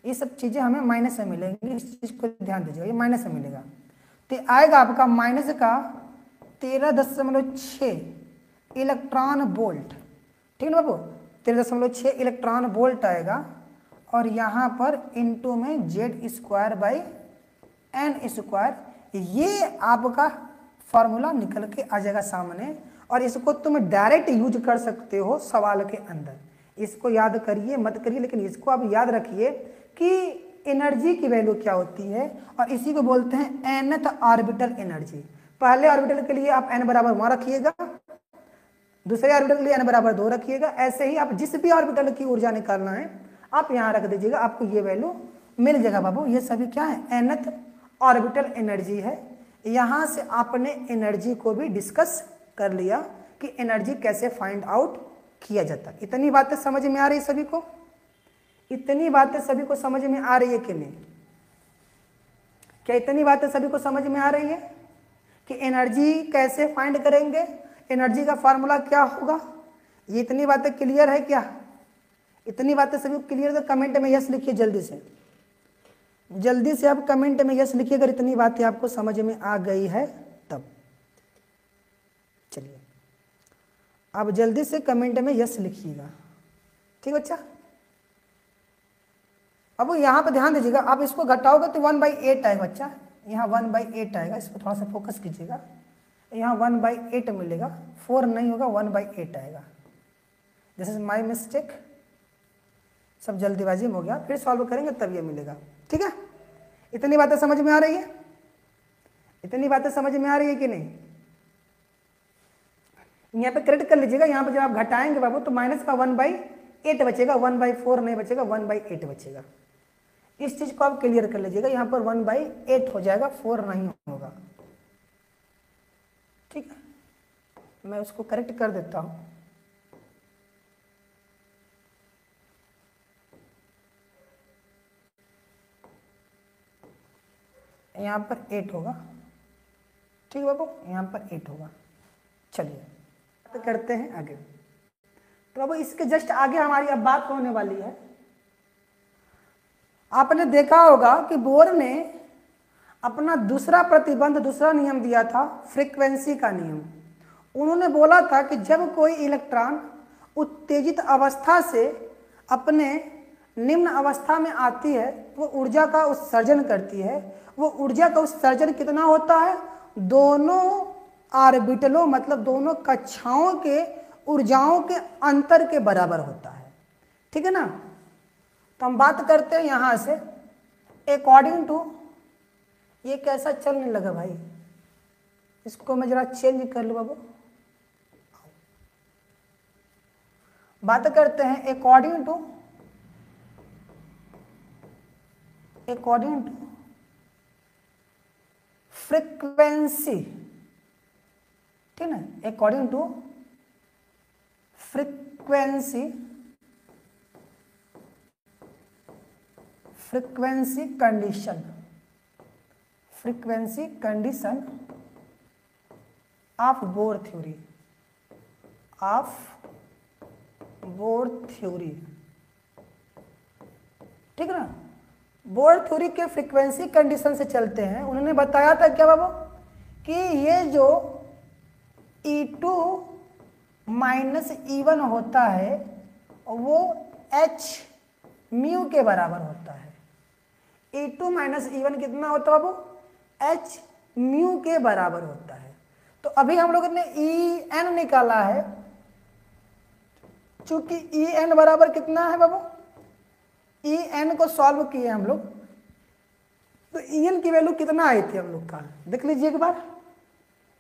ये सब चीज़ें हमें माइनस में मिलेंगी, इस चीज़ को ध्यान दीजिएगा, ये माइनस में मिलेगा। तो आएगा आपका माइनस का 13.6 इलेक्ट्रॉन वोल्ट, ठीक है बाबू, 13.6 इलेक्ट्रॉन वोल्ट आएगा, और यहाँ पर इंटू में Z square by n square, ये आपका फॉर्मूला निकल के आ जाएगा सामने, और इसको तुम डायरेक्ट यूज कर सकते हो सवाल के अंदर। इसको याद करिए मत करिए, लेकिन इसको आप याद रखिए कि एनर्जी की वैल्यू क्या होती है, और इसी को बोलते हैं nth ऑर्बिटल एनर्जी। पहले ऑर्बिटल के लिए आप n बराबर 1 रखिएगा, दूसरे ऑर्बिटल के लिए n बराबर 2 रखिएगा, ऐसे ही आप जिस भी ऑर्बिटल की ऊर्जा निकालना है आप यहाँ रख दीजिएगा, आपको ये वैल्यू मिल जाएगा बाबू। ये सभी क्या है, nth ऑर्बिटल एनर्जी है। यहाँ से आपने एनर्जी को भी डिस्कस कर लिया कि एनर्जी कैसे फाइंड आउट किया जाता है। इतनी बातें समझ में आ रही है सभी को, इतनी बातें सभी को समझ में आ रही है कि नहीं, क्या इतनी बातें सभी को समझ में आ रही है कि एनर्जी कैसे फाइंड करेंगे, एनर्जी का फार्मूला क्या होगा, ये इतनी बातें क्लियर है क्या, इतनी बातें सभी को क्लियर है तो कमेंट में यस लिखिए, जल्दी से जल्दी से आप कमेंट में यस लिखिए अगर इतनी बातें आपको समझ में आ गई है तब। चलिए आप जल्दी से कमेंट में यस लिखिएगा, ठीक बच्चा। अब यहाँ पे ध्यान दीजिएगा, आप इसको घटाओगे तो 1/8 आएगा बच्चा, यहाँ 1/8 आएगा, इस पर थोड़ा सा फोकस कीजिएगा, यहाँ 1/8 मिलेगा, 4 नहीं होगा 1/8 आएगा। दिस इज माई मिस्टेक, सब जल्दीबाजी में हो गया, फिर सॉल्व करेंगे तब ये मिलेगा, ठीक है। इतनी बातें समझ में आ रही है, इतनी बातें समझ में आ रही है कि नहीं, यहाँ पे करेक्ट कर लीजिएगा, यहाँ पे जब आप घटाएंगे बाबू तो माइनस का 1/8 बचेगा, 1/4 नहीं बचेगा, 1/8 बचेगा। इस चीज को आप क्लियर कर लीजिएगा, यहाँ पर 1/8 हो जाएगा, 4 नहीं होगा। ठीक है, मैं उसको करेक्ट कर देता हूँ। यहाँ पर 8 होगा। ठीक है बाबू, यहाँ पर 8 होगा। चलिए तो करते हैं आगे। तो बाबू इसके जस्ट आगे हमारी अब बात होने वाली है। आपने देखा होगा कि बोर ने अपना दूसरा प्रतिबंध, दूसरा नियम दिया था, फ्रीक्वेंसी का नियम। उन्होंने बोला था कि जब कोई इलेक्ट्रॉन उत्तेजित अवस्था से अपने निम्न अवस्था में आती है, वो ऊर्जा का उत्सर्जन करती है। वो ऊर्जा का उत्सर्जन कितना होता है? दोनों ऑर्बिटलों मतलब दोनों कक्षाओं के ऊर्जाओं के अंतर के बराबर होता है। ठीक है ना। तो हम बात करते हैं यहां से अकॉर्डिंग टू, ये कैसा चलने लगा भाई, इसको मैं जरा चेंज कर लूं बाबू। बात करते हैं अकॉर्डिंग टू फ्रीक्वेंसी। ठीक है, according to frequency condition of Bohr theory. ठीक है ना। बोर थ्योरी के फ्रीक्वेंसी कंडीशन से चलते हैं। उन्होंने बताया था क्या बाबू कि ये जो E2 माइनस E1 होता है वो h म्यू के बराबर होता है। E2 माइनस E1 कितना होता है बाबू? h म्यू के बराबर होता है। तो अभी हम लोगों ने En निकाला है, चूंकि En बराबर कितना है बाबू? En को सॉल्व किए हम लोग, तो En की वैल्यू कितना आई थी हम लोग का, देख लीजिए एक बार।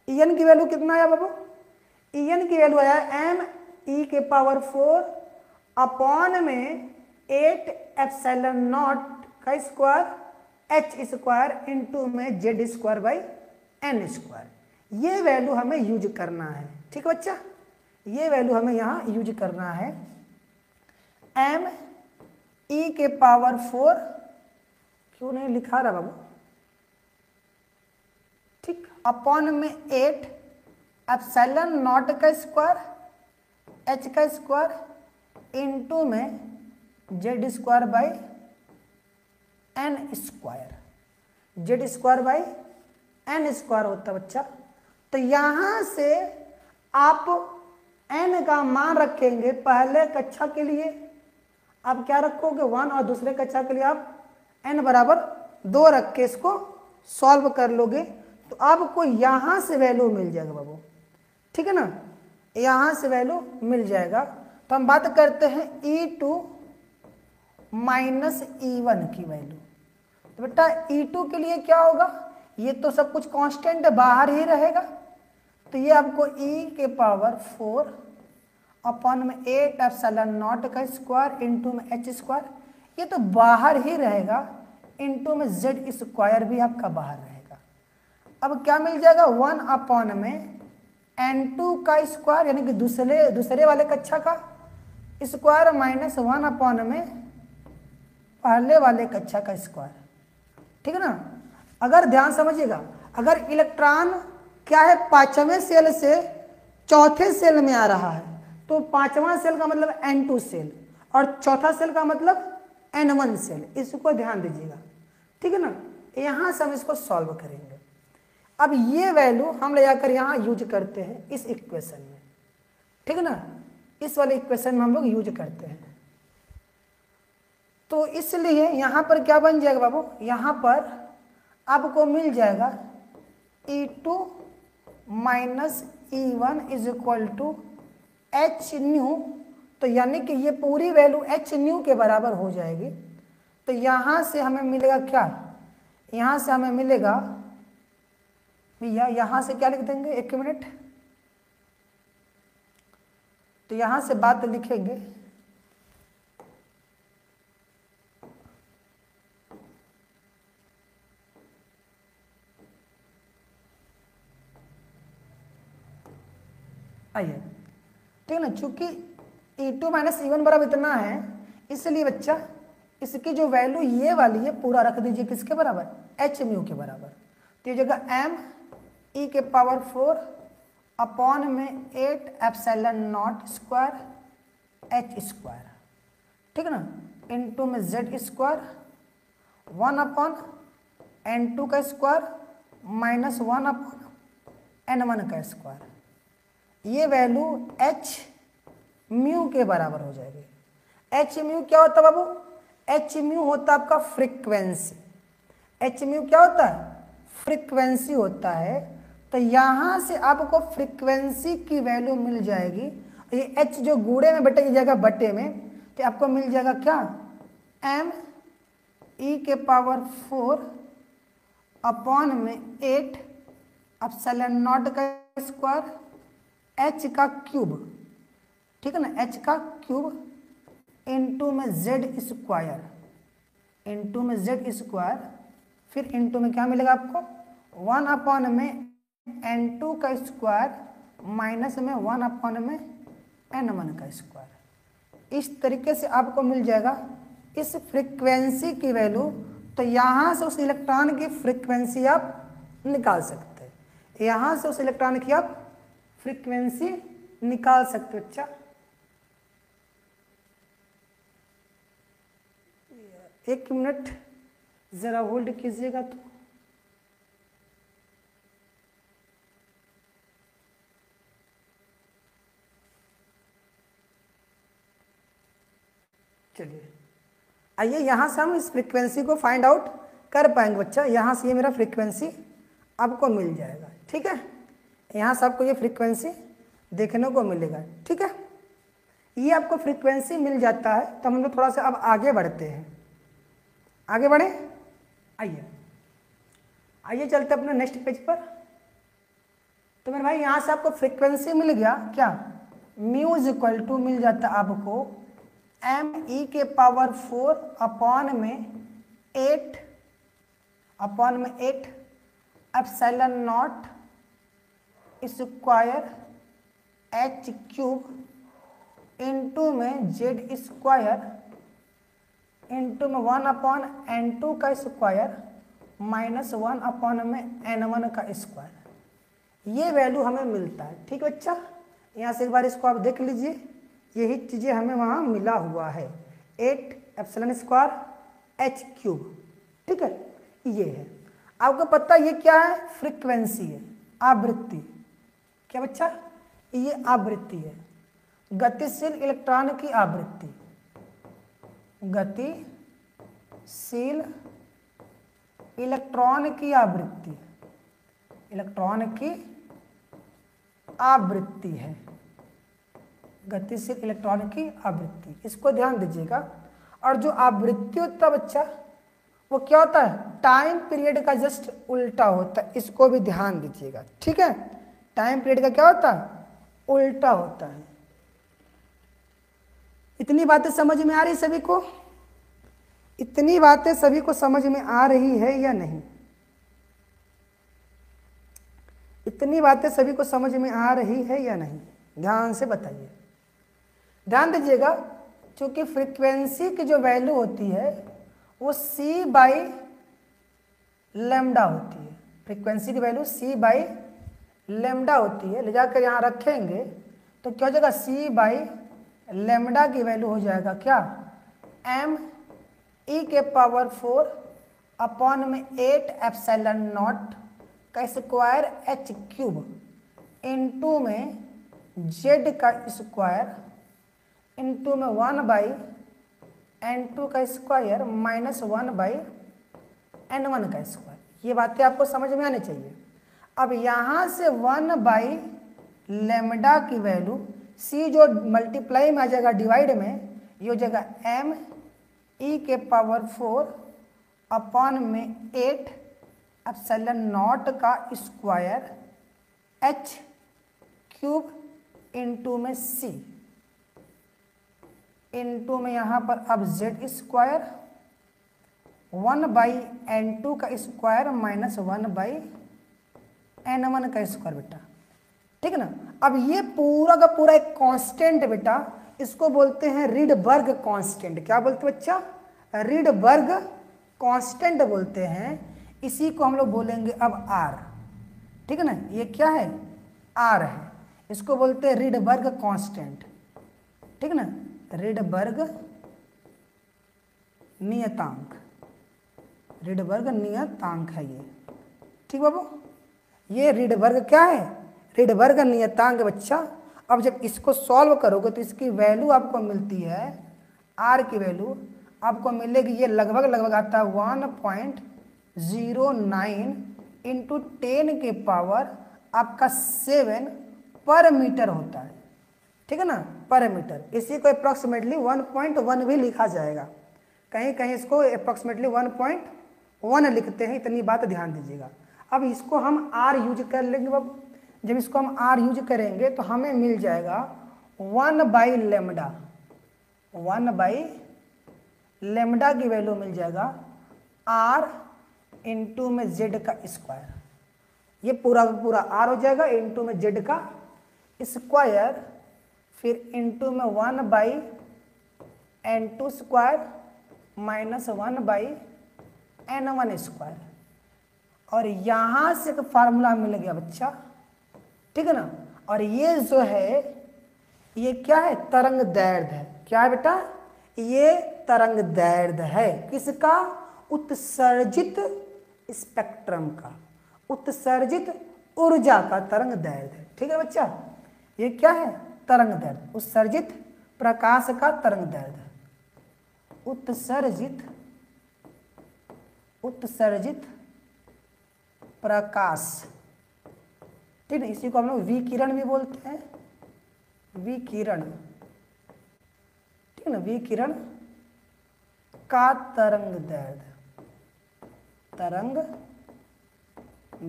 En की वैल्यू कितना आया बाबू? En की वैल्यू आया me⁴ अपॉन में 8 एप्सिलॉन नॉट का स्क्वायर h² इंटू में z²/n²। ये वैल्यू हमें यूज करना है। ठीक है बच्चा, ये वैल्यू हमें यहाँ यूज करना है। me⁴ क्यों नहीं लिखा रहा बाबू? ठीक, अपॉन में 8 एप्सिलॉन नॉट का स्क्वायर h² इंटू में z²/n²। z²/n² होता है बच्चा। तो यहां से आप n का मान रखेंगे पहले कक्षा के लिए, आप क्या रखोगे 1, और दूसरे कक्षा के लिए आप n बराबर 2 रख के इसको सॉल्व कर लोगे, तो आपको यहां से वैल्यू मिल जाएगा बाबू। ठीक है ना, यहां से वैल्यू मिल जाएगा। तो हम बात करते हैं E2 माइनस E1 की वैल्यू। तो बेटा E2 के लिए क्या होगा? ये तो सब कुछ कांस्टेंट बाहर ही रहेगा, तो ये आपको e⁴ अपॉन में 8 एप्सिलॉन नॉट का स्क्वायर इंटू में h², ये तो बाहर ही रहेगा, इंटू में z² भी आपका बाहर रहेगा। अब क्या मिल जाएगा? 1 अपॉन में n2 का स्क्वायर यानी कि दूसरे वाले कक्षा का स्क्वायर माइनस 1 अपॉन में पहले वाले कक्षा का स्क्वायर। ठीक है ना। अगर ध्यान समझिएगा, अगर इलेक्ट्रॉन क्या है 5वें सेल से 4थे सेल में आ रहा है, तो 5वां सेल का मतलब n2 सेल और चौथा सेल का मतलब n1 सेल, इसको ध्यान दीजिएगा। ठीक है ना। यहां से हम इसको सॉल्व करेंगे। अब ये वैल्यू हम ले जाकर यहाँ यूज करते हैं इस इक्वेशन में। ठीक है ना, इस वाले इक्वेशन में हम लोग यूज करते हैं। तो इसलिए यहाँ पर क्या बन जाएगा बाबू? यहाँ पर आपको मिल जाएगा E2 minus E1 is equal to h nu. तो यानी कि ये पूरी वैल्यू h न्यू के बराबर हो जाएगी। तो यहाँ से हमें मिलेगा क्या? यहाँ से हमें मिलेगा भैया, यहाँ से क्या लिख देंगे, एक मिनट, तो यहां से बात लिखेंगे आइए, ठीक है ना, चूंकि E2 माइनस E1 बराबर इतना है, इसलिए बच्चा इसकी जो वैल्यू ये वाली है पूरा रख दीजिए किसके बराबर, एच म्यू के बराबर। तो ये जगह एम ई के पावर 4 अपॉन में 8 epsilon naught square H square, ठीक है ना, इनटू में जेड स्क्वायर 1 अपॉन n2 का स्क्वायर माइनस 1 अपॉन n1 का स्क्वायर। ये वैल्यू एच म्यू के बराबर हो जाएगी। एच म्यू क्या होता है बाबू, एच म्यू होता है आपका फ्रीक्वेंसी। एच म्यू क्या होता है, फ्रीक्वेंसी होता है। तो यहां से आपको फ्रीक्वेंसी की वैल्यू मिल जाएगी। ये एच जो गुणे में बटेगी जाएगा बटे में, तो आपको मिल जाएगा क्या, एम ई के पावर 4 अपॉन में 8 एप्सिलॉन नॉट का स्क्वायर एच का क्यूब, ठीक है ना, एच का क्यूब इनटू में जेड स्क्वायर, इनटू में जेड स्क्वायर, फिर इनटू में क्या मिलेगा आपको 1 अपॉन में n2 का स्क्वायर माइनस में 1 अपॉन में n1 का स्क्वायर। इस तरीके से आपको मिल जाएगा इस फ्रीक्वेंसी की वैल्यू। तो यहाँ से उस इलेक्ट्रॉन की फ्रीक्वेंसी आप निकाल सकते हैं, यहाँ से उस इलेक्ट्रॉन की आप फ्रीक्वेंसी निकाल सकते हो। अच्छा, एक मिनट जरा होल्ड कीजिएगा। तो चलिए आइए, यहां से हम इस फ्रीक्वेंसी को फाइंड आउट कर पाएंगे बच्चा। यहां से ये मेरा फ्रीक्वेंसी आपको मिल जाएगा, ठीक है, यहाँ से आपको ये फ्रीक्वेंसी देखने को मिलेगा, ठीक है। ये आपको फ्रीक्वेंसी मिल जाता है। तो हम लोग थोड़ा सा अब आगे बढ़ते हैं, आगे बढ़े, आइए आइए चलते अपने नेक्स्ट पेज पर। तो मेरे भाई यहाँ से आपको फ्रीक्वेंसी मिल गया, क्या, म्यू इज इक्वल टू मिल जाता है आपको एम ई के पावर 4 अपॉन में 8 epsilon naught square H cube into में जेड स्क्वायर इनटू में 1 अपॉन n2 का स्क्वायर माइनस 1 अपॉन में n1 का स्क्वायर। ये वैल्यू हमें मिलता है, ठीक है बच्चा। यहाँ से एक बार इसको आप देख लीजिए, यही चीज़ें हमें वहाँ मिला हुआ है, 8 एप्सिलॉन स्क्वायर एच क्यूब, ठीक है, ये है। आपको पता ये क्या है, फ्रीक्वेंसी है, आवृत्ति। क्या बच्चा, ये आवृत्ति है, गतिशील इलेक्ट्रॉन की आवृत्ति, गतिशील इलेक्ट्रॉन की आवृत्ति, इलेक्ट्रॉन की आवृत्ति है, गतिशील इलेक्ट्रॉन की आवृत्ति, इसको ध्यान दीजिएगा। और जो आवृत्ति होता है बच्चा, वो क्या होता है, टाइम पीरियड का जस्ट उल्टा होता है, इसको भी ध्यान दीजिएगा, ठीक है। टाइम पीरियड का क्या होता है, उल्टा होता है। इतनी बातें समझ में आ रही सभी को, इतनी बातें सभी को समझ में आ रही है या नहीं, इतनी बातें सभी को समझ में आ रही है या नहीं, ध्यान से बताइए, ध्यान दीजिएगा। क्योंकि फ्रीक्वेंसी की जो वैल्यू होती है वो c बाई लेमडा होती है, फ्रीक्वेंसी की वैल्यू c बाई लेमडा होती है। ले जाकर यहाँ रखेंगे तो क्या हो जाएगा, c बाई लेमडा की वैल्यू हो जाएगा क्या, m ई के पावर 4 अपॉन में 8 एप्सिलॉन नॉट का स्क्वायर एच क्यूब इनटू में जेड का स्क्वायर इनटू में 1 बाई n2 का स्क्वायर माइनस 1 बाई n1 का स्क्वायर। ये बातें आपको समझ में आनी चाहिए। अब यहाँ से 1 बाई लेमडा की वैल्यू c जो मल्टीप्लाई में आ जाएगा डिवाइड में, ये हो जाएगा m ई के पावर 4 अपॉन में 8 एप्सिलॉन नॉट का स्क्वायर एच क्यूब इनटू में c, इनटू में यहाँ पर अब जेड स्क्वायर 1/n2 का स्क्वायर माइनस 1/n1 का स्क्वायर बेटा, ठीक है ना। अब ये पूरा का पूरा एक कांस्टेंट बेटा, इसको बोलते हैं रीडबर्ग कांस्टेंट। क्या बोलते हैं बच्चा? रीडबर्ग कांस्टेंट बोलते हैं। इसी को हम लोग बोलेंगे अब आर, ठीक है ना। ये क्या है? आर है। इसको बोलते हैं रीडबर्ग कांस्टेंट, ठीक है ना। रीडबर्ग नियतांक, रीडबर्ग नियतांक है ये, ठीक बाबू। ये रीडबर्ग क्या है? रीडबर्ग नियतांक बच्चा। अब जब इसको सॉल्व करोगे तो इसकी वैल्यू आपको मिलती है, आर की वैल्यू आपको मिलेगी, ये लगभग आता है 1.09 इंटू 10 के पावर आपका 7 पर मीटर होता है, ठीक है ना, पर मीटर। इसी को अप्रॉक्सीमेटली 1.1 भी लिखा जाएगा, कहीं कहीं इसको अप्रॉक्सीमेटली 1.1 लिखते हैं, इतनी बात ध्यान दीजिएगा। अब इसको हम आर यूज कर लेंगे। अब जब इसको हम आर यूज करेंगे तो हमें मिल जाएगा 1/λ, 1/λ की वैल्यू मिल जाएगा आर इंटू में जेड का स्क्वायर। ये पूरा पूरा आर हो जाएगा इंटू में जेड का स्क्वायर, फिर इंटू में 1/n2 square minus 1/n1 square. और यहां से एक फार्मूला मिल गया बच्चा, ठीक है ना। और ये जो है ये क्या है? तरंग दैर्ध्य है। क्या है बेटा? ये तरंग दैर्ध्य है। किसका? उत्सर्जित स्पेक्ट्रम का, उत्सर्जित ऊर्जा का तरंग दैर्ध्य, ठीक है बच्चा। ये क्या है? तरंग दैर्ध्य, उत्सर्जित प्रकाश का तरंग दैर्ध्य, उत्सर्जित प्रकाश, ठीक है। इसी को हम लोग विकिरण भी बोलते हैं, विकिरण, ठीक है ना, विकिरण का तरंग दैर्ध्य, तरंग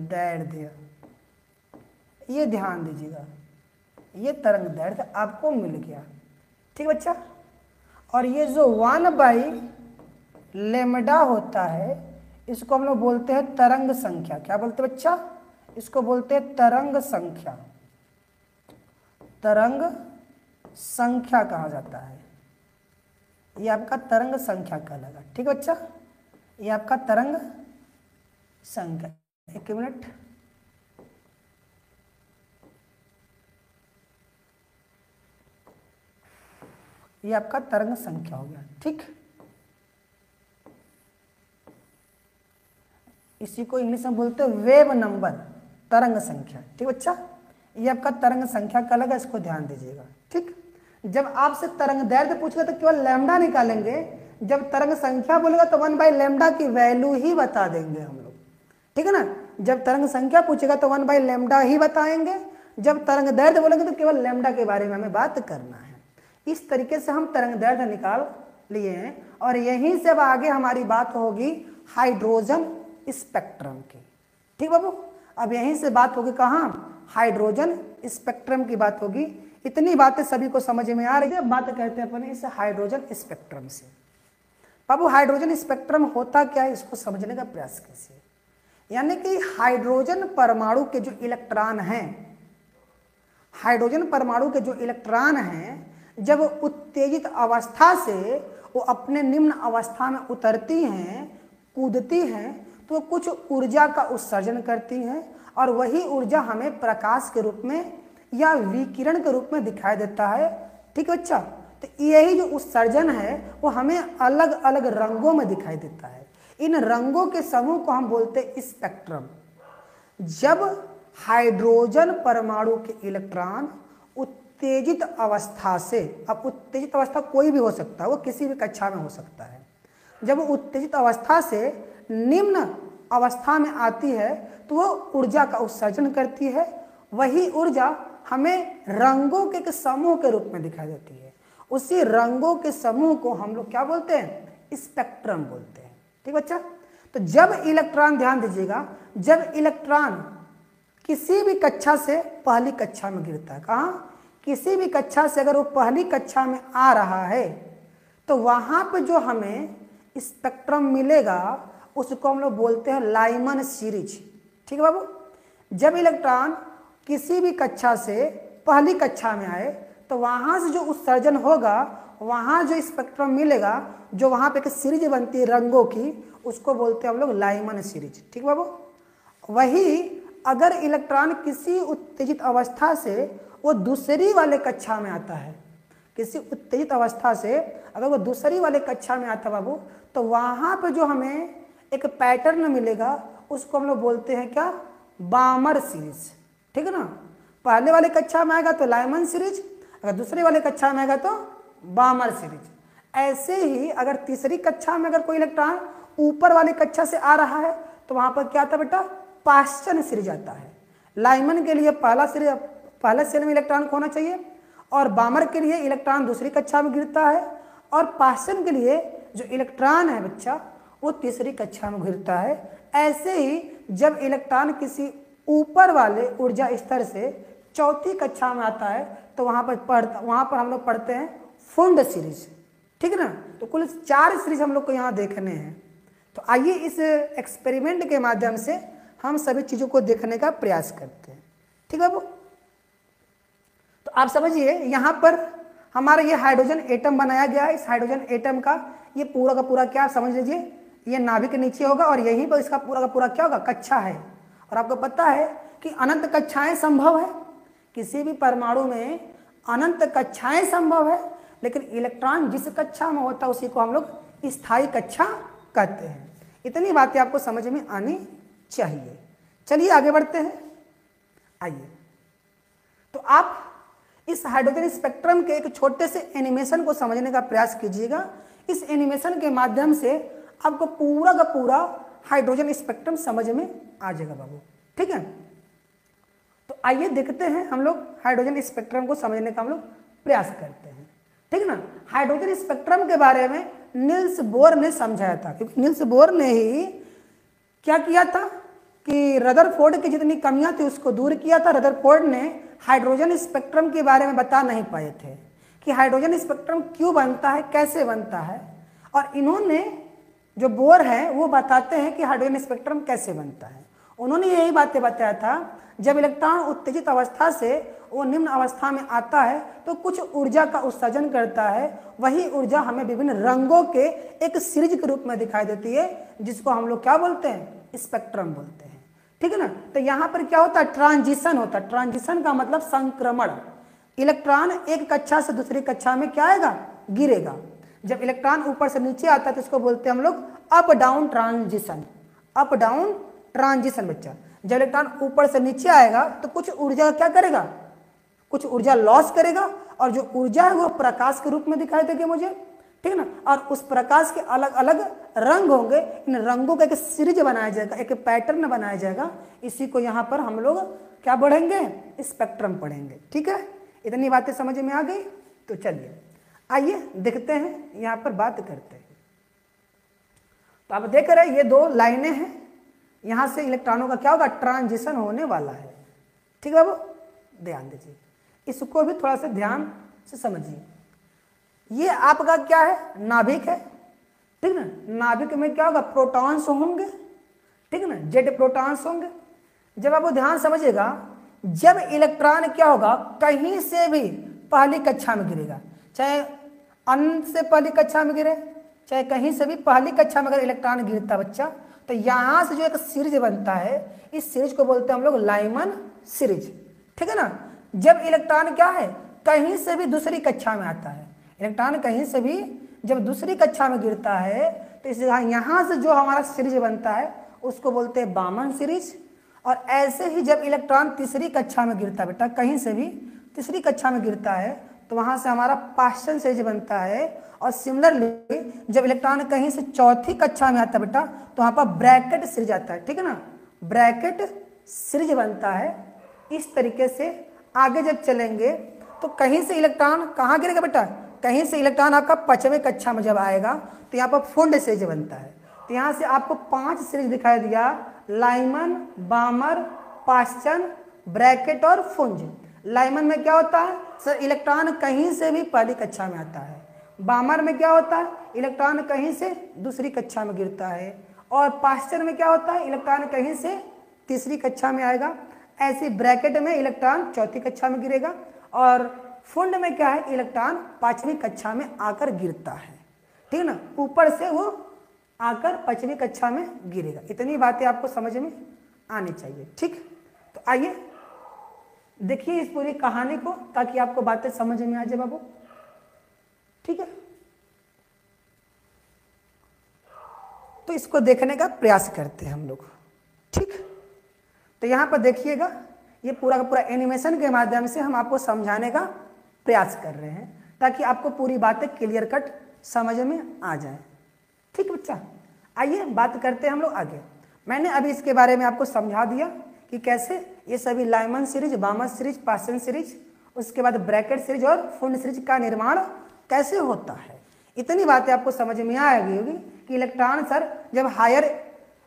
दैर्ध्य, ये ध्यान दीजिएगा। ये तरंग दैर्ध्य आपको मिल गया, ठीक बच्चा। और ये जो 1/λ होता है, इसको हम लोग बोलते हैं तरंग संख्या। क्या बोलते हैं बच्चा? इसको बोलते हैं तरंग संख्या, तरंग संख्या कहा जाता है। ये आपका तरंग संख्या कहलाएगा, ठीक है बच्चा। ये आपका तरंग संख्या, एक मिनट, ये आपका तरंग संख्या हो गया, ठीक। इसी को इंग्लिश में बोलते हैं वेव नंबर, तरंग संख्या, ठीक बच्चा। ये आपका तरंग संख्या का लगा, इसको ध्यान दीजिएगा, ठीक। जब आपसे तरंग दैर्ध्य पूछेगा तो केवल लैम्डा निकालेंगे, जब तरंग संख्या बोलेगा तो 1/λ की वैल्यू ही बता देंगे हम लोग, ठीक है ना। जब तरंग संख्या पूछेगा तो 1/λ ही बताएंगे, जब तरंग दैर्ध्य बोलेंगे तो केवल लैम्डा के बारे में हमें बात करना है। इस तरीके से हम तरंग दैर्ध्य निकाल लिए हैं। और यहीं से अब आगे हमारी बात होगी हाइड्रोजन स्पेक्ट्रम की, ठीक बाबू। अब यहीं से बात होगी कहाँ? हाइड्रोजन स्पेक्ट्रम की बात होगी। इतनी बातें सभी को समझ में आ रही है। बात करते हैं अपन इस हाइड्रोजन स्पेक्ट्रम से। बाबू हाइड्रोजन स्पेक्ट्रम होता क्या है, इसको समझने का प्रयास कीजिए। यानी कि हाइड्रोजन परमाणु के जो इलेक्ट्रॉन हैं, हाइड्रोजन परमाणु के जो इलेक्ट्रॉन हैं, जब उत्तेजित अवस्था से वो अपने निम्न अवस्था में उतरती हैं, कूदती हैं, तो कुछ ऊर्जा का उत्सर्जन करती हैं। और वही ऊर्जा हमें प्रकाश के रूप में या विकिरण के रूप में दिखाई देता है, ठीक है बच्चा। तो यही जो उत्सर्जन है वो हमें अलग अलग रंगों में दिखाई देता है। इन रंगों के समूह को हम बोलते हैं स्पेक्ट्रम। जब हाइड्रोजन परमाणु के इलेक्ट्रॉन उत्तेजित अवस्था से, अब उत्तेजित अवस्था कोई भी हो सकता है, वो किसी भी कक्षा में हो सकता है, जब उत्तेजित अवस्था से निम्न अवस्था में आती है तो वो ऊर्जा का उत्सर्जन करती है। वही ऊर्जा हमें रंगों के एक समूह के रूप में दिखाई देती है। उसी रंगों के समूह को हम लोग क्या बोलते हैं? स्पेक्ट्रम बोलते हैं, ठीक बच्चा। तो जब इलेक्ट्रॉन, ध्यान दीजिएगा, जब इलेक्ट्रॉन किसी भी कक्षा से पहली कक्षा में गिरता है, कहाँ? किसी भी कक्षा से अगर वो पहली कक्षा में आ रहा है, तो वहां पे जो हमें स्पेक्ट्रम मिलेगा उसको हम लोग बोलते हैं लाइमन सीरीज। ठीक है बाबू। जब इलेक्ट्रॉन किसी भी कक्षा से पहली कक्षा में आए तो वहां से जो उत्सर्जन होगा, वहां जो स्पेक्ट्रम मिलेगा, जो वहां पे एक सीरीज बनती है रंगों की, उसको बोलते हैं हम लोग लाइमन सीरीज। ठीक है बाबू। वही अगर इलेक्ट्रॉन किसी उत्तेजित अवस्था से वो दूसरी वाले कक्षा में आता है, किसी उत्तेजित अवस्था से अगर वो दूसरी वाले कक्षा में आता है बाबू, तो वहां पे जो हमें एक पैटर्न मिलेगा उसको हम लोग बोलते हैं क्या, बामर सीरीज। ठीक है ना। पहले वाले कक्षा में आएगा तो लाइमन सीरीज, अगर दूसरे वाले कक्षा में आएगा तो बामर सीरीज। ऐसे ही अगर तीसरी कक्षा में अगर कोई इलेक्ट्रॉन ऊपर वाली कक्षा से आ रहा है तो वहां पर क्या आता है बेटा, पाश्चन सीरीज आता है। लाइमन के लिए पहला सेल में इलेक्ट्रॉन को होना चाहिए, और बामर के लिए इलेक्ट्रॉन दूसरी कक्षा में गिरता है, और पाश्चन के लिए जो इलेक्ट्रॉन है बच्चा वो तीसरी कक्षा में गिरता है। ऐसे ही जब इलेक्ट्रॉन किसी ऊपर वाले ऊर्जा स्तर से चौथी कक्षा में आता है तो वहां पर हम लोग पढ़ते हैं फुंड सीरीज। ठीक है ना। तो कुल 4 सीरीज हम लोग को यहाँ देखने हैं। तो आइए इस एक्सपेरिमेंट के माध्यम से हम सभी चीजों को देखने का प्रयास करते हैं। ठीक है बाबू। तो आप समझिए यहाँ पर हमारा ये हाइड्रोजन एटम बनाया गया है। इस हाइड्रोजन एटम का ये पूरा का पूरा क्या समझ लीजिए, ये नाभिक के नीचे होगा और यहीं पर इसका पूरा का पूरा क्या होगा, कक्षा है। और आपको पता है कि अनंत कक्षाएं संभव है, किसी भी परमाणु में अनंत कक्षाएं संभव है, लेकिन इलेक्ट्रॉन जिस कक्षा में होता है उसी को हम लोग स्थायी कक्षा कहते हैं। इतनी बातें आपको समझ में आनी चाहिए। चलिए आगे बढ़ते हैं। आइए, तो आप इस हाइड्रोजन स्पेक्ट्रम के एक छोटे से एनिमेशन को समझने का प्रयास कीजिएगा। इस एनिमेशन के माध्यम से आपको पूरा का पूरा हाइड्रोजन स्पेक्ट्रम समझ में आ जाएगा बाबू। ठीक है। तो आइए देखते हैं हम लोग हाइड्रोजन स्पेक्ट्रम को समझने का हम लोग प्रयास करते हैं। ठीक है ना। हाइड्रोजन स्पेक्ट्रम के बारे में नील्स बोर ने समझाया था, क्योंकि नील्स बोर ने ही क्या किया था कि रदरफोर्ड की जितनी कमियां थी उसको दूर किया था। रदरफोर्ड ने हाइड्रोजन स्पेक्ट्रम के बारे में बता नहीं पाए थे कि हाइड्रोजन स्पेक्ट्रम क्यों बनता है, कैसे बनता है, और इन्होंने जो बोर है वो बताते हैं कि हाइड्रोजन स्पेक्ट्रम कैसे बनता है। उन्होंने यही बातें बताया था, जब इलेक्ट्रॉन उत्तेजित अवस्था से वो निम्न अवस्था में आता है तो कुछ ऊर्जा का उत्सर्जन करता है। वही ऊर्जा हमें विभिन्न रंगों के एक सीरीज के रूप में दिखाई देती है, जिसको हम लोग क्या बोलते हैं, स्पेक्ट्रम बोलते हैं। ठीक है ना। तो यहाँ पर क्या होता है, ट्रांजिशन होता है। ट्रांजिशन का मतलब संक्रमण। इलेक्ट्रॉन एक कक्षा से दूसरी कक्षा में क्या आएगा, गिरेगा। जब इलेक्ट्रॉन ऊपर से नीचे आता है तो इसको बोलते हैं हम लोग up down transition. Up down transition बच्चा। जब इलेक्ट्रॉन ऊपर से नीचे आएगा तो कुछ ऊर्जा क्या करेगा, कुछ ऊर्जा लॉस करेगा, और जो ऊर्जा है वो प्रकाश के रूप में दिखाई देगी मुझे। ठीक है ना। और उस प्रकाश के अलग अलग रंग होंगे। इन रंगों का एक सीरीज बनाया जाएगा, एक पैटर्न बनाया जाएगा। इसी को यहाँ पर हम लोग क्या पढ़ेंगे, स्पेक्ट्रम पढ़ेंगे। ठीक है। इतनी बातें समझ में आ गई। तो चलिए आइए देखते हैं, यहाँ पर बात करते हैं। तो आप देख रहे हैं ये 2 लाइनें हैं, यहाँ से इलेक्ट्रॉनों का क्या होगा, ट्रांजिशन होने वाला है। ठीक है बाबू, ध्यान दीजिए, इसको भी थोड़ा सा ध्यान से समझिए। ये आपका क्या है, नाभिक है। ठीक ना। नाभिक में क्या होगा, प्रोटॉन्स होंगे। ठीक है ना, जेड प्रोटॉन्स होंगे। जब आप ध्यान समझिएगा, जब इलेक्ट्रॉन क्या होगा, कहीं से भी पहली कक्षा में गिरेगा, चाहे अनंत से पहली कक्षा में गिरे, चाहे कहीं से भी पहली कक्षा में अगर इलेक्ट्रॉन गिरता बच्चा, तो यहां से जो एक सीरीज बनता है, इस सीरीज को बोलते हैं हम लोग लाइमन सीरीज। ठीक है ना। जब इलेक्ट्रॉन क्या है, कहीं से भी दूसरी कक्षा में आता है, इलेक्ट्रॉन कहीं से भी जब दूसरी कक्षा में गिरता है तो इस यहाँ से जो हमारा सीरीज बनता है उसको बोलते हैं बामन सीरीज। और ऐसे ही जब इलेक्ट्रॉन तीसरी कक्षा में गिरता है बेटा, कहीं से भी तीसरी कक्षा में गिरता है तो वहां से हमारा पाश्चन सीरीज बनता है। और सिमिलरली जब इलेक्ट्रॉन कहीं से चौथी कक्षा में आता है बेटा, तो वहां पर ब्रैकेट सीरीज आता है। ठीक है ना। ब्रैकेट सीरीज बनता है। इस तरीके से आगे जब चलेंगे तो कहीं से इलेक्ट्रॉन कहाँ गिरेगा बेटा, कहीं से इलेक्ट्रॉन आपका 5वीं कक्षा में जब आएगा तो यहाँ पर फुंड सीरीज बनता है। तो यहाँ से आपको 5 सीरीज दिखाई दिया, लाइमन, बामर, पाश्चन, ब्रैकेट और फुंज। लाइमन में क्या होता है सर, इलेक्ट्रॉन कहीं से भी पहली कक्षा में आता है। बामर में क्या होता है, इलेक्ट्रॉन कहीं से दूसरी कक्षा में गिरता है, और पाश्चर में क्या होता है, इलेक्ट्रॉन कहीं से तीसरी कक्षा में आएगा। ऐसे ब्रैकेट में इलेक्ट्रॉन चौथी कक्षा में गिरेगा, और फुंड में क्या है, इलेक्ट्रॉन पांचवी कक्षा में आकर गिरता है, ठीक है ना, ऊपर से वो आकर पांचवी कक्षा में गिरेगा। इतनी बातें आपको समझ में आनी चाहिए, ठीक। तो आइए देखिए इस पूरी कहानी को, ताकि आपको बातें समझ में आ जाए बाबू, ठीक है। तो इसको देखने का प्रयास करते हैं हम लोग, ठीक। तो यहाँ पर देखिएगा, ये पूरा का पूरा एनिमेशन के माध्यम से हम आपको समझाने का प्रयास कर रहे हैं, ताकि आपको पूरी बातें क्लियर कट समझ में आ जाए, ठीक बच्चा। आइए बात करते हैं हम लोग आगे। मैंने अभी इसके बारे में आपको समझा दिया कि कैसे ये सभी Lyman series, बामर series, Paschen series, उसके बाद ब्रैकेट सीरीज और फुंड सीरीज का निर्माण कैसे होता है। इतनी बातें आपको समझ में आएगी होगी कि इलेक्ट्रॉन सर जब हायर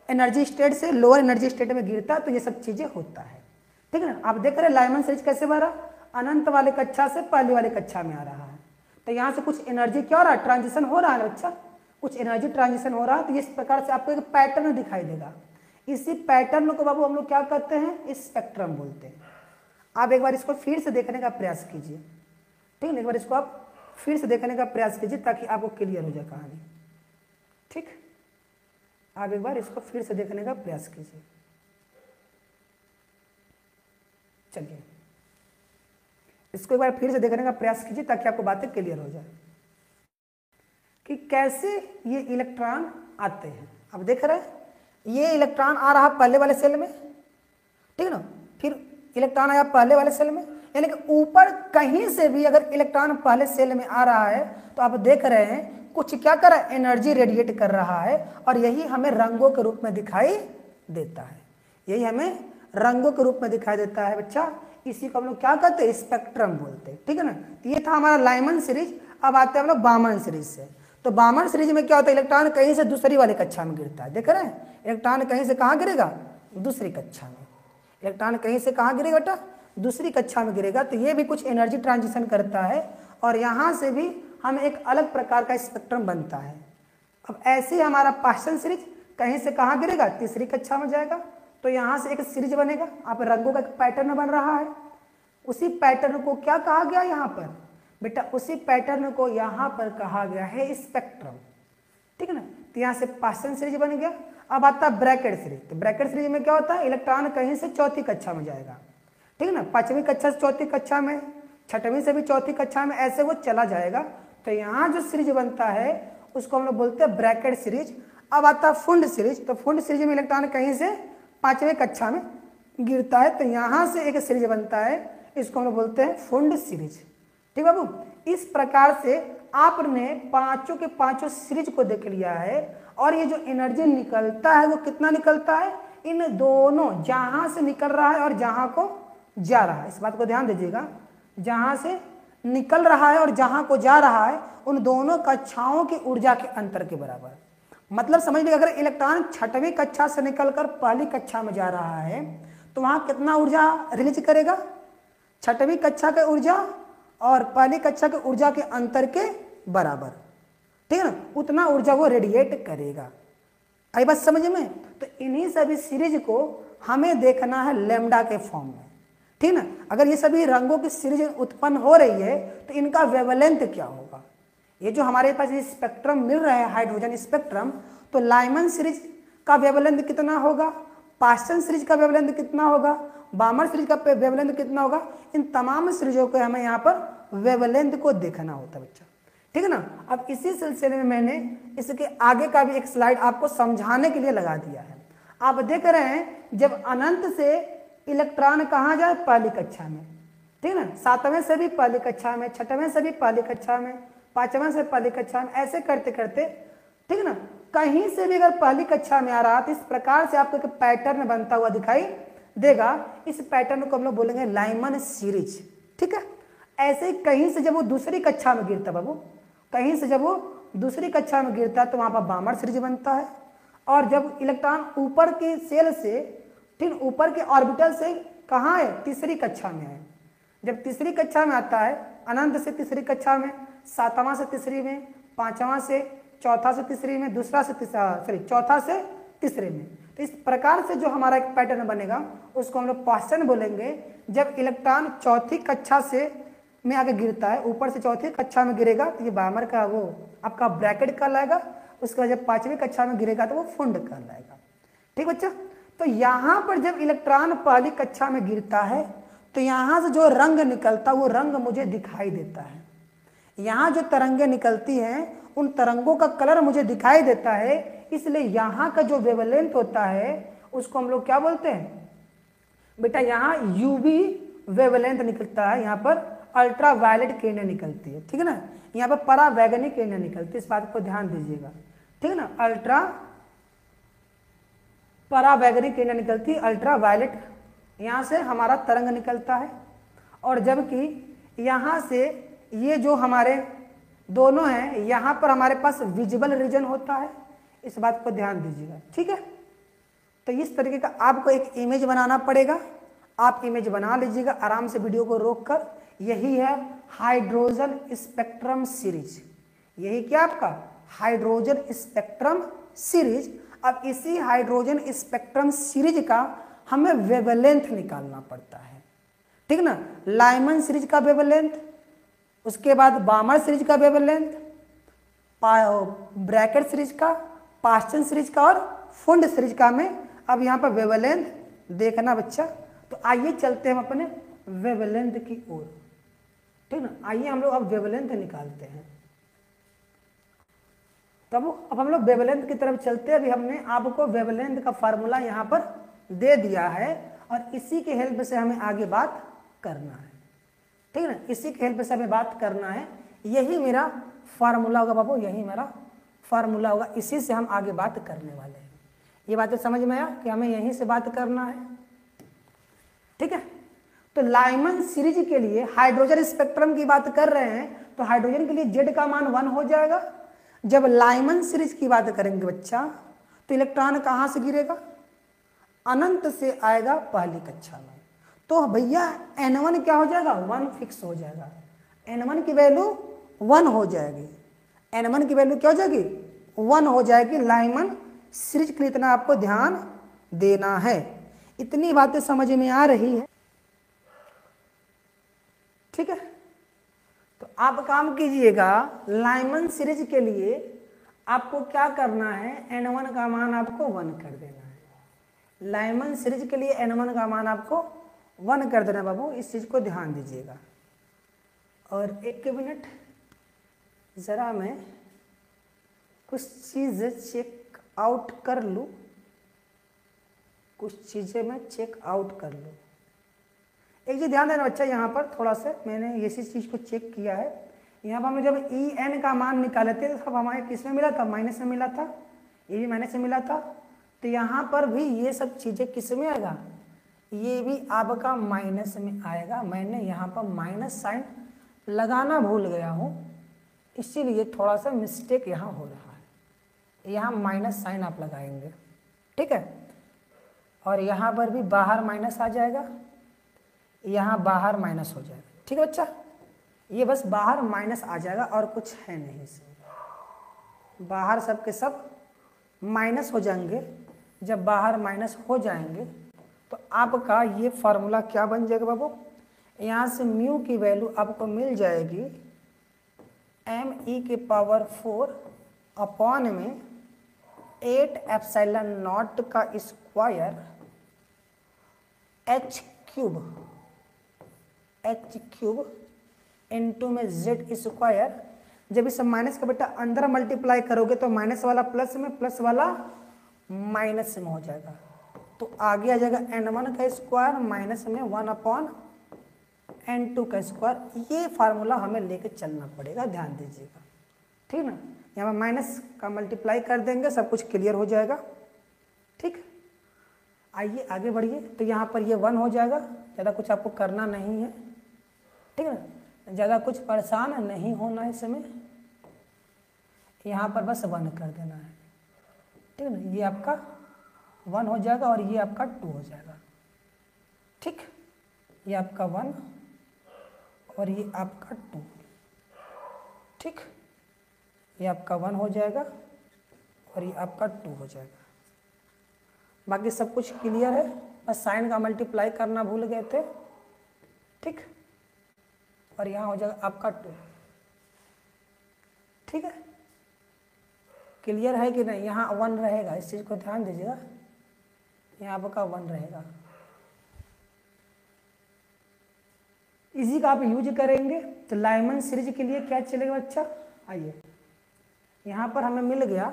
एनर्जी स्टेट से लोअर एनर्जी स्टेट में गिरता है तो ये सब चीजें होता है, ठीक है ना। आप देख रहे हैं लाइमन सीरीज कैसे बना, अनंत वाले कक्षा से पहले वाले कक्षा में आ रहा है, तो यहाँ से कुछ एनर्जी क्या हो रहा है, ट्रांजिशन हो रहा है बच्चा, कुछ एनर्जी ट्रांजिशन हो रहा है। तो इस प्रकार से आपको एक पैटर्न दिखाई देगा। इसी पैटर्न को बाबू हम लोग क्या कहते हैं, स्पेक्ट्रम बोलते हैं। आप एक बार इसको फिर से देखने का प्रयास कीजिए, ठीक है, एक बार इसको आप फिर से देखने का प्रयास कीजिए ताकि आपको क्लियर हो जाए कहानी, ठीक। आप एक बार इसको फिर से देखने का प्रयास कीजिए। चलिए इसको एक बार फिर से देखने का प्रयास कीजिए ताकि आपको बातें क्लियर हो जाए कि कैसे ये इलेक्ट्रॉन आते हैं। अब देख रहे हैं ये इलेक्ट्रॉन आ रहा पहले वाले सेल में, ठीक है ना, फिर इलेक्ट्रॉन आया पहले वाले सेल में, यानी कि ऊपर कहीं से भी अगर इलेक्ट्रॉन पहले सेल में आ रहा है तो आप देख रहे हैं कुछ क्या कर रहा है, एनर्जी रेडिएट कर रहा है, और यही हमें रंगों के रूप में दिखाई देता है, यही हमें रंगों के रूप में दिखाई देता है बच्चा। इसी को हम लोग क्या कहते हैं, स्पेक्ट्रम बोलते हैं, ठीक है ना। तो ये था हमारा लाइमन सीरीज। अब आते हैं हम लोग बामन सीरीज से। तो बामन सीरीज में क्या होता है, इलेक्ट्रॉन कहीं से दूसरी वाली कक्षा में गिरता है, देख रहे हैं, इलेक्ट्रॉन कहीं से कहाँ गिरेगा, दूसरी कक्षा में। इलेक्ट्रॉन कहीं से कहाँ गिरेगा बेटा, दूसरी कक्षा में गिरेगा। तो ये भी कुछ एनर्जी ट्रांजिशन करता है, और यहाँ से भी हमें एक अलग प्रकार का स्पेक्ट्रम बनता है। अब ऐसे ही हमारा पास्टन सीरीज कहीं से कहाँ गिरेगा, तीसरी कक्षा में जाएगा, तो यहाँ से एक सीरीज बनेगा। आप रंगों का एक पैटर्न बन रहा है, उसी पैटर्न को क्या कहा गया यहाँ पर बेटा, उसी पैटर्न को यहाँ पर कहा गया है स्पेक्ट्रम, ठीक है ना। तो यहाँ से पास्टन सीरीज बन गया। अब आता है ब्रैकेट सीरीज। तो ब्रैकेट सीरीज में क्या होता है, इलेक्ट्रॉन कहीं से चौथी कक्षा में जाएगा, ठीक है ना, पांचवी कक्षा से चौथी कक्षा में, छठवीं से भी चौथी कक्षा में, ऐसे वो चला जाएगा। तो यहाँ जो सीरीज बनता है उसको हम लोग बोलते हैं ब्रैकेट सीरीज। अब आता है फुंड सीरीज। तो फुंड सीरीज में इलेक्ट्रॉन कहीं से पांचवें कक्षा में गिरता है, तो यहाँ से एक सीरीज बनता है, इसको हम लोग बोलते हैं फुंड सीरीज, ठीक बाबू। इस प्रकार से आपने पांचों के पांचों सीरीज को देख लिया है, और ये जो एनर्जी निकलता है वो कितना निकलता है, इन दोनों जहां से निकल रहा है और जहां को जा रहा है, इस बात को ध्यान दीजिएगा, जहां से निकल रहा है और जहां को जा रहा है उन दोनों कक्षाओं की ऊर्जा के अंतर के बराबर। मतलब समझ लीजिए, अगर इलेक्ट्रॉन छठवीं कक्षा से निकलकर पहली कक्षा में जा रहा है तो वहां कितना ऊर्जा रिलीज करेगा, छठवीं कक्षा की ऊर्जा और पहली कक्षा की ऊर्जा के अंतर के बराबर, ठीक है ना, उतना ऊर्जा वो रेडिएट करेगा। आई बात समझ में। तो इन्हीं सभी सीरीज को हमें देखना है लैम्डा के फॉर्म में, ठीक ना। अगर ये सभी रंगों की सीरीज उत्पन्न हो रही है तो इनका वेवलेंथ क्या होगा। ये जो हमारे पास ये स्पेक्ट्रम मिल रहा है, हाइड्रोजन स्पेक्ट्रम, तो लाइमन सीरीज का वेवलेंथ कितना होगा, पास्टन सीरीज का वेवलेंथ कितना होगा, बामर सीरीज का वेवलेंथ कितना होगा, इन तमाम सीरीजों को हमें यहाँ पर वेवलेंथ को देखना होता है बच्चा, ठीक है ना। अब इसी सिलसिले में मैंने इसके आगे का भी एक स्लाइड आपको समझाने के लिए लगा दिया है। आप देख रहे हैं जब अनंत से इलेक्ट्रॉन कहाँ जाए, पहली कक्षा में, ठीक है ना, सातवें से भी पहली कक्षा में, छठवें से भी पहली कक्षा में, पांचवें से पहली कक्षा में, ऐसे करते करते, ठीक है ना, कहीं से भी अगर पहली कक्षा में आ रहा तो इस प्रकार से आपको एक पैटर्न बनता हुआ दिखाई देगा। इस पैटर्न को हम लोग बोलेंगे लाइमन सीरीज, ठीक है। ऐसे ही कहीं से जब वो दूसरी कक्षा में गिरता बाबू, कहीं से जब वो दूसरी कक्षा में गिरता है तो वहां पर बामर सीरीज बनता है। और जब इलेक्ट्रॉन ऊपर के सेल से, ठीक, ऊपर के ऑर्बिटल से कहाँ है, तीसरी कक्षा में है, जब तीसरी कक्षा में आता है, अनंत से तीसरी कक्षा में, सातवां से तीसरी में, पांचवां से चौथा से तीसरी में, दूसरा से चौथा से तीसरे में। तो इस प्रकार से जो हमारा एक पैटर्न बनेगा उसको हम लोग पास्टर्न बोलेंगे। जब इलेक्ट्रॉन चौथी कक्षा से में आगे गिरता है, ऊपर से चौथी कक्षा में गिरेगा तो ये बामर का वो आपका ब्रैकेट कहलाएगा। उसके बाद जब पांचवी कक्षा में गिरेगा तो वो फुंड कहलाएगा। ठीक बच्चा, तो यहाँ पर जब इलेक्ट्रॉन पहली कक्षा में गिरता है तो यहाँ से जो रंग निकलता वो रंग मुझे दिखाई देता है। यहाँ जो तरंगे निकलती हैं उन तरंगों का कलर मुझे दिखाई देता है, इसलिए यहाँ का जो वेवलेंथ होता है उसको हम लोग क्या बोलते हैं बेटा, यहाँ यूवी वेवलेंथ निकलता है, यहाँ पर अल्ट्रा वायलेट किरणें निकलती है। ठीक है ना, यहाँ पर परावैगनिक किरणें निकलती है, इस बात को ध्यान दीजिएगा। ठीक है ना, अल्ट्रा परावैगनिक किरणें निकलती है, अल्ट्रा वायलेट यहाँ से हमारा तरंग निकलता है। और जबकि यहाँ से ये जो हमारे दोनों हैं, यहाँ पर हमारे पास विजिबल रीजन होता है, इस बात को ध्यान दीजिएगा। ठीक है, तो इस तरीके का आपको एक इमेज बनाना पड़ेगा। आप इमेज बना लीजिएगा आराम से वीडियो को रोककर। यही है हाइड्रोजन स्पेक्ट्रम सीरीज। यही क्या आपका हाइड्रोजन स्पेक्ट्रम सीरीज। अब इसी हाइड्रोजन स्पेक्ट्रम सीरीज का हमें वेवलेंथ निकालना पड़ता है। ठीक ना, लाइमन सीरीज का वेवलेंथ, उसके बाद बामर सीरीज का वेवलेंथ, ब्रैकेट सीरीज का, पास्टन सीरीज का और फुंड सीरीज का में अब यहाँ पर वेवलेंथ देखना बच्चा। तो आइए चलते हैं हम अपने वेवलेंथ की ओर। ठीक ना, आइए हम लोग अब वेवलेंथ निकालते हैं। तब अब हम लोग वेवलेंथ की तरफ चलते हैं। अभी हमने आपको वेवलेंथ का फार्मूला यहाँ पर दे दिया है और इसी के हेल्प से हमें आगे बात करना है। ठीक है ना, इसी के हेल्प से हमें बात करना है। यही मेरा फार्मूला होगा बाबू, यही मेरा फार्मूला होगा, इसी से हम आगे बात करने वाले हैं। ये बातें समझ में आया कि हमें यहीं से बात करना है। ठीक है, तो लाइमन सीरीज के लिए हाइड्रोजन स्पेक्ट्रम की बात कर रहे हैं तो हाइड्रोजन के लिए जेड का मान 1 हो जाएगा। जब लाइमन सीरीज की बात करेंगे बच्चा तो इलेक्ट्रॉन कहाँ से गिरेगा, अनंत से आएगा पहली कक्षा में। तो भैया n1 क्या हो जाएगा, 1 फिक्स हो जाएगा। n1 की वैल्यू 1 हो जाएगी। n1 की वैल्यू क्या हो जाएगी, 1 हो जाएगी। लाइमन सीरीज के लिए इतना आपको ध्यान देना है। इतनी बातें समझ में आ रही है। ठीक है, तो आप काम कीजिएगा, लाइमन सीरीज के लिए आपको क्या करना है, n1 का मान आपको 1 कर देना है। लाइमन सीरीज के लिए n1 का मान आपको 1 कर देना बाबू, इस चीज को ध्यान दीजिएगा। और एक मिनट जरा मैं कुछ चीज़ चेक आउट कर लूँ, कुछ चीज़ें मैं चेक आउट कर लूँ। एक चीज़ ध्यान देना बच्चा, यहाँ पर थोड़ा सा मैंने इसी चीज़ को चेक किया है। यहाँ पर हमने जब En का मान निकाले थे तो सब हमारे किस में मिला था, माइनस में मिला था, ये भी माइनस में मिला था। तो यहाँ पर भी ये सब चीज़ें किस में आएगा, ये भी आपका माइनस में आएगा। मैंने यहाँ पर माइनस साइन लगाना भूल गया हूँ, इसीलिए थोड़ा सा मिस्टेक यहाँ हो रहा है। यहाँ माइनस साइन आप लगाएंगे, ठीक है। और यहाँ पर भी बाहर माइनस आ जाएगा, यहाँ बाहर माइनस हो जाएगा, ठीक है बच्चा। ये बस बाहर माइनस आ जाएगा और कुछ है नहीं इसमें। बाहर सब के सब माइनस हो जाएंगे। जब बाहर माइनस हो जाएंगे तो आपका ये फार्मूला क्या बन जाएगा बाबू, यहाँ से म्यू की वैल्यू आपको मिल जाएगी me⁴ अपॉन में 8 एप्सिलॉन नॉट का स्क्वायर h³ इनटू में z स्क्वायर। जब इस माइनस का बेटा अंदर मल्टीप्लाई करोगे तो माइनस वाला प्लस में, प्लस वाला माइनस में हो जाएगा। तो आगे आ जाएगा n1 का स्क्वायर माइनस में 1/n2 का स्क्वायर। ये फार्मूला हमें लेके चलना पड़ेगा, ध्यान दीजिएगा, ठीक ना। यहाँ पर माइनस का मल्टीप्लाई कर देंगे, सब कुछ क्लियर हो जाएगा, ठीक। आइए आगे बढ़िए। तो यहाँ पर ये 1 हो जाएगा, ज़्यादा कुछ आपको करना नहीं है, ठीक है ना। ज़्यादा कुछ परेशान नहीं होना है इसमें, यहाँ पर बस 1 कर देना है, ठीक है ना। ये आपका 1 हो जाएगा और ये आपका 2 हो जाएगा, ठीक। ये आपका 1 और ये आपका 2, ठीक, ये आपका 1 हो जाएगा और ये आपका 2 हो जाएगा। बाकी सब कुछ क्लियर है, बस साइन का मल्टीप्लाई करना भूल गए थे। ठीक, और यहाँ हो जाएगा आपका 2। ठीक है, क्लियर है कि नहीं? यहाँ 1 रहेगा, इस चीज़ को ध्यान दीजिएगा, यहाँ आपका 1 रहेगा। इसी का आप यूज करेंगे तो लाइमन सीरीज के लिए क्या चलेगा बच्चा? आइए, यहाँ पर हमें मिल गया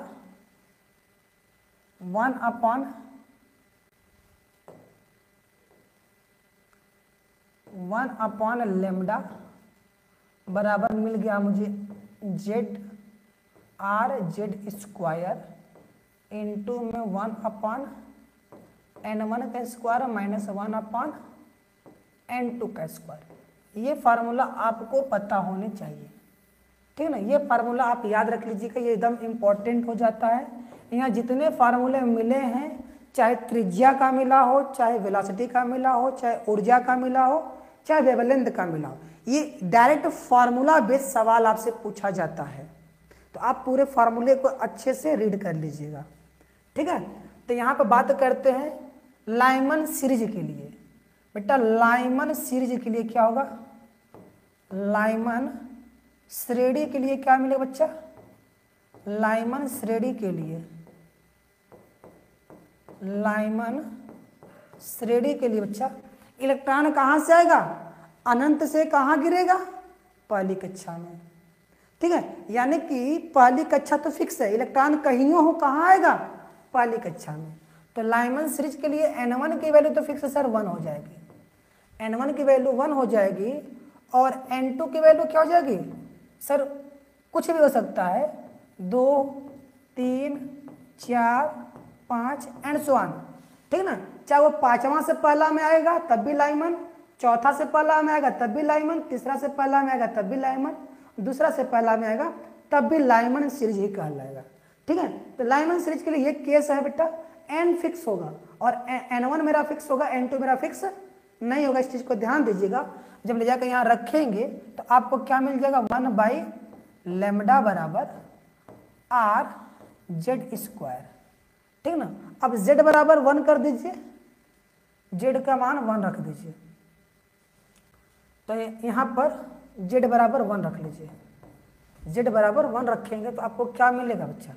1/λ बराबर मिल गया मुझे ZR/Z² इंटू में 1/N1 का स्क्वायर माइनस 1/N2 का स्क्वायर। ये फार्मूला आपको पता होने चाहिए, ठीक है ना? ये फार्मूला आप याद रख लीजिएगा, ये एकदम इम्पोर्टेंट हो जाता है। यहाँ जितने फार्मूले मिले हैं, चाहे त्रिज्या का मिला हो, चाहे वेलोसिटी का मिला हो, चाहे ऊर्जा का मिला हो, चाहे वेवलेंथ का मिला हो, ये डायरेक्ट फार्मूला बेस्ड सवाल आपसे पूछा जाता है। तो आप पूरे फार्मूले को अच्छे से रीड कर लीजिएगा, ठीक है? तो यहाँ पर बात करते हैं लाइमन सीरीज के लिए। बेटा लाइमन सीरीज के लिए क्या होगा? लाइमन श्रेणी के लिए क्या मिलेगा बच्चा? लाइमन श्रेणी के लिए, लाइमन श्रेणी के लिए बच्चा इलेक्ट्रॉन कहाँ से आएगा? अनंत से कहाँ गिरेगा? पहली कक्षा में, ठीक है? यानी कि पहली कक्षा तो फिक्स है, इलेक्ट्रॉन कहीं हो कहाँ आएगा? पहली कक्षा में। तो लाइमन सीरीज के लिए N1 की वैल्यू तो फिक्स है सर, 1 हो जाएगी। N1 की वैल्यू 1 हो जाएगी और N2 की वैल्यू क्या हो जाएगी सर? कुछ भी हो सकता है, 2, 3, 4, 5 एंड सो ऑन, ठीक ना? चाहे वो 5वां से पहला में आएगा तब भी लाइमन, चौथा से पहला में आएगा तब भी लाइमन, तीसरा से पहला में आएगा तब भी लाइमन, दूसरा से पहला में आएगा तब भी लाइमन सीरीज ही कहलाएगा, ठीक है? तो लाइमन सीरीज के लिए ये केस है बेटा, N फिक्स होगा और N1 मेरा फिक्स होगा, N2 मेरा फिक्स नहीं होगा। इस चीज को ध्यान दीजिएगा। जब ले जाकर यहाँ रखेंगे तो आपको क्या मिल जाएगा? 1/λ बराबर R/Z², ठीक ना? अब Z बराबर 1 कर दीजिए, Z का मान 1 रख दीजिए। तो यहाँ पर Z बराबर 1 रख लीजिए। Z बराबर 1 रखेंगे तो आपको क्या मिलेगा बच्चा?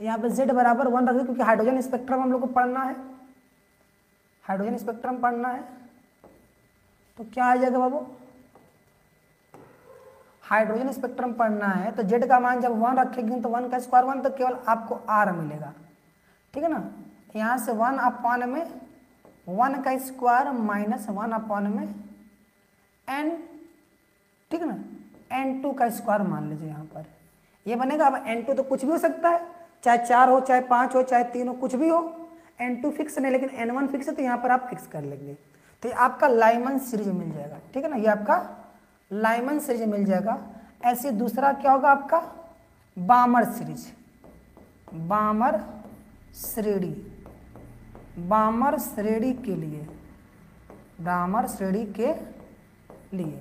यहाँ पे Z बराबर 1 रख दीजिए, क्योंकि हाइड्रोजन स्पेक्ट्रम हम लोग को पढ़ना है, हाइड्रोजन स्पेक्ट्रम पढ़ना है। तो क्या आ जाएगा बाबू? हाइड्रोजन स्पेक्ट्रम पढ़ना है तो Z का मान जब 1 रखेंगे तो 1 का स्क्वायर 1, तो केवल आपको R मिलेगा, ठीक है ना? यहाँ से 1/में 1 का स्क्वायर माइनस 1/में N, ठीक है ना? N2 का स्क्वायर मान लीजिए यहाँ पर ये बनेगा। अब N2 तो कुछ भी हो सकता है, चाहे 4 हो, चाहे 5 हो, चाहे 3 हो, कुछ भी हो। N2 फिक्स नहीं, लेकिन N1 फिक्स है, तो यहाँ पर आप फिक्स कर लेंगे। तो ये आपका लाइमन सीरीज मिल जाएगा, ठीक है ना? ये आपका लाइमन सीरीज मिल जाएगा। ऐसे दूसरा क्या होगा आपका? बामर सीरीज, बामर श्रेणी, बामर श्रेणी के लिए, बामर श्रेणी के लिए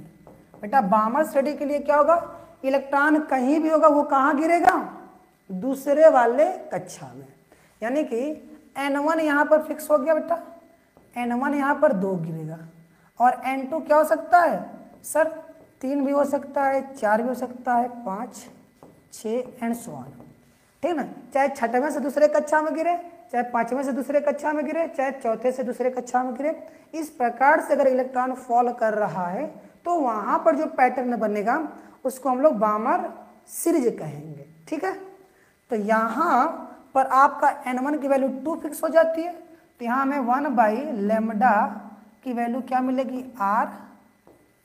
बेटा बामर श्रेणी के लिए क्या होगा? इलेक्ट्रॉन कहीं भी होगा वो कहाँ गिरेगा? दूसरे वाले कक्षा में। यानी कि N1 यहाँ पर फिक्स हो गया बेटा, N1 यहाँ पर 2 गिरेगा और N2 क्या हो सकता है सर? 3 भी हो सकता है, 4 भी हो सकता है, 5, 6 एंड सो ऑन, ठीक ना? चाहे 6वें से दूसरे कक्षा में गिरे, चाहे 5वें से दूसरे कक्षा में गिरे, चाहे 4थे से दूसरे कक्षा में गिरे। इस प्रकार से अगर इलेक्ट्रॉन फॉल कर रहा है तो वहां पर जो पैटर्न बनेगा उसको हम लोग बामर सीरीज कहेंगे, ठीक है? तो यहाँ पर आपका N1 की वैल्यू 2 फिक्स हो जाती है, तो यहाँ हमें 1/λ की वैल्यू क्या मिलेगी? R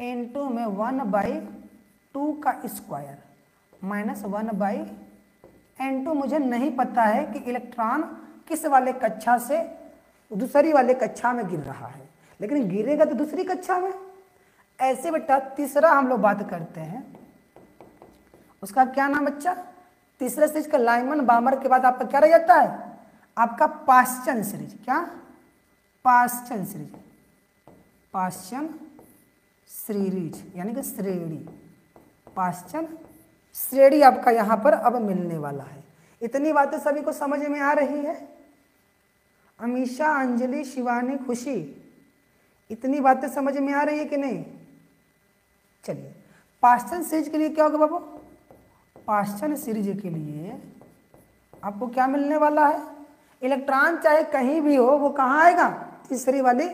इंटू में 1/2 का स्क्वायर माइनस 1/N2। मुझे नहीं पता है कि इलेक्ट्रॉन किस वाले कक्षा से दूसरी वाले कक्षा में गिर रहा है, लेकिन गिरेगा तो दूसरी कक्षा में। ऐसे बेटा तीसरा हम लोग बात करते हैं, उसका क्या नाम बच्चा? तीसरे सीरीज का लाइमन बामर के बाद आपका क्या रह जाता है? आपका पाश्चन सीरीज। क्या? पाश्चन सीरीज, पाश्चन सीरीज यानी कि श्रेणी, पाश्चन श्रेणी आपका यहाँ पर अब मिलने वाला है। इतनी बातें सभी को समझ में आ रही है? अमीषा, अंजलि, शिवानी, खुशी, इतनी बातें समझ में आ रही है कि नहीं? चलिए, पास्चन सीरीज के लिए क्या होगा बाबू? पास्चन सीरीज के लिए आपको क्या मिलने वाला है? इलेक्ट्रॉन चाहे कहीं भी हो, वो कहाँ आएगा? तीसरी वाली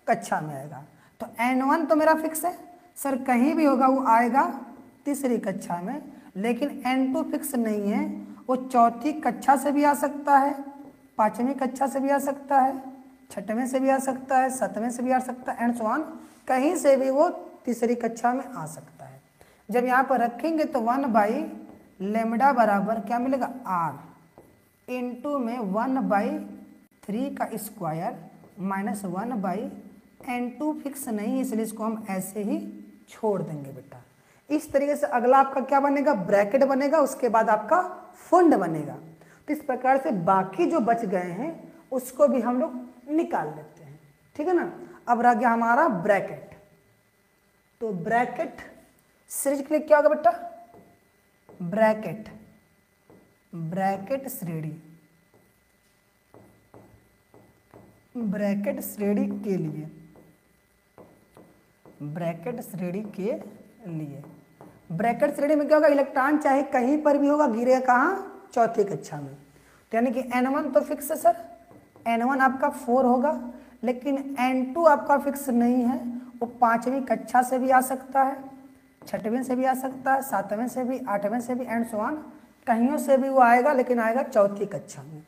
कक्षा में आएगा। तो N1 तो मेरा फिक्स है सर, कहीं भी होगा वो आएगा तीसरी कक्षा में, लेकिन N2 फिक्स नहीं है, वो चौथी कक्षा से भी आ सकता है, पांचवी कक्षा से भी आ सकता है, छठवें से भी आ सकता है, सातवें से भी आ सकता है, एंड सो ऑन, कहीं से भी वो तीसरी कक्षा में आ सकता है। जब यहाँ पर रखेंगे तो 1/λ बराबर क्या मिलेगा? R इंटू में 1/3 का स्क्वायर माइनस 1/N2 फिक्स नहीं, इसलिए इसको हम ऐसे ही छोड़ देंगे बेटा। इस तरीके से अगला आपका क्या बनेगा? ब्रैकेट बनेगा, उसके बाद आपका फंड बनेगा। तो इस प्रकार से बाकी जो बच गए हैं उसको भी हम लोग निकाल लेते हैं, ठीक है ना। अब रह गया हमारा ब्रैकेट। तो ब्रैकेट सीरीज के लिए क्या होगा बेटा? ब्रैकेट, ब्रैकेट श्रेणी, ब्रैकेट श्रेणी के लिए, ब्रैकेट श्रेणी के लिए, ब्रैकेट श्रेणी में क्या होगा? इलेक्ट्रॉन चाहे कहीं पर भी होगा, गिरेगा कहाँ? चौथी कक्षा में। तो यानी कि N1 तो फिक्स है सर, N1 आपका 4 होगा, लेकिन N2 आपका फिक्स नहीं है, वो पांचवी कक्षा से भी आ सकता है, छठवें से भी आ सकता है, सातवें से भी, आठवें से भी, एंड सो ऑन, कहीं से भी वो आएगा, लेकिन आएगा चौथी कक्षा में।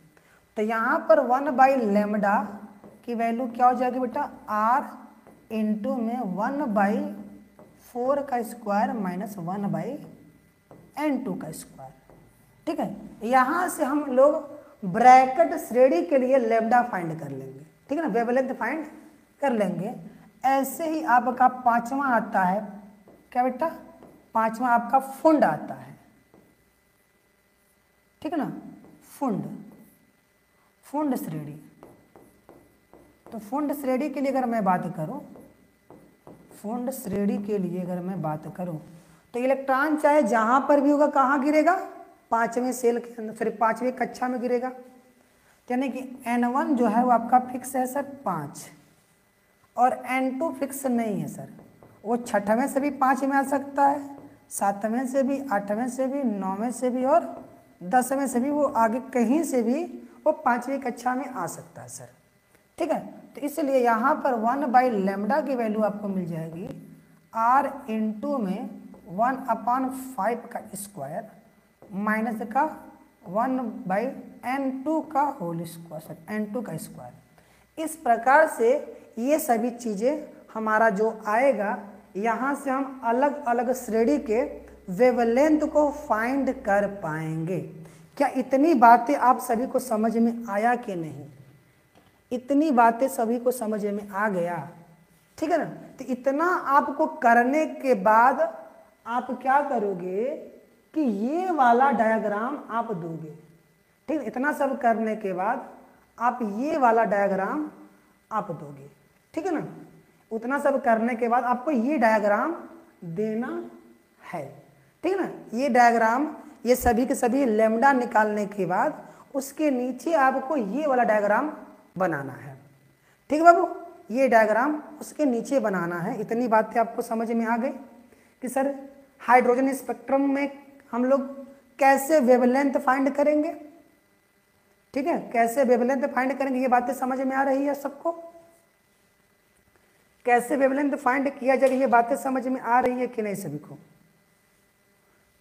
तो यहाँ पर 1/λ की वैल्यू क्या हो जाएगी बेटा? R इंटू में 1/4 का स्क्वायर माइनस 1/N2 का स्क्वायर, ठीक है। यहाँ से हम लोग ब्रैकेट श्रेणी के लिए लैम्डा फाइंड कर लेंगे, ठीक है ना, वेवलेंथ फाइंड कर लेंगे। ऐसे ही आपका पांचवा आता है क्या बेटा? पांचवा आपका फुंड आता है, ठीक है ना, फुंड, फुंड श्रेणी। तो फुंड श्रेणी के लिए अगर मैं बात करूं, फुंड श्रेणी के लिए अगर मैं बात करूं, तो इलेक्ट्रॉन चाहे जहां पर भी होगा कहाँ गिरेगा? पांचवें सेल के अंदर, सॉरी पांचवी कक्षा में गिरेगा। यानी कि N1 जो है वो आपका फिक्स है सर 5, और N2 फिक्स नहीं है सर, वो छठवें से भी 5 में आ सकता है, सातवें से भी, आठवें से भी, नौवें से भी और 10वें से भी, वो आगे कहीं से भी वो पांचवी कक्षा में आ सकता है सर, ठीक है। तो इसलिए यहाँ पर 1/λ की वैल्यू आपको मिल जाएगी R इंटू में 1/5 का स्क्वायर माइनस का 1/N2 का होल स्क्वायर, सर N2 का स्क्वायर। इस प्रकार से ये सभी चीज़ें हमारा जो आएगा, यहाँ से हम अलग अलग श्रेणी के वेवलेंथ को फाइंड कर पाएंगे। क्या इतनी बातें आप सभी को समझ में आया कि नहीं? इतनी बातें सभी को समझ में आ गया, ठीक है ना। तो इतना आपको करने के बाद आप क्या करोगे कि ये वाला डायग्राम आप दोगे, ठीक है। इतना सब करने के बाद आप ये वाला डायग्राम आप दोगे, ठीक है ना। उतना सब करने के बाद आपको ये डायग्राम देना है, ठीक है ना। ये डायग्राम, ये सभी के सभी लैम्डा निकालने के बाद उसके नीचे आपको ये वाला डायग्राम बनाना है, ठीक है बाबू। ये डायग्राम उसके नीचे बनाना है। इतनी बातें आपको समझ में आ गई कि सर हाइड्रोजन स्पेक्ट्रम में हम लोग कैसे वेवलेंथ फाइंड करेंगे, ठीक है, कैसे वेवलेंथ फाइंड करेंगे, ये बातें समझ में आ रही है सबको? कैसे वेवलेंथ फाइंड किया जाएगा, ये बातें समझ में आ रही है कि नहीं सभी को,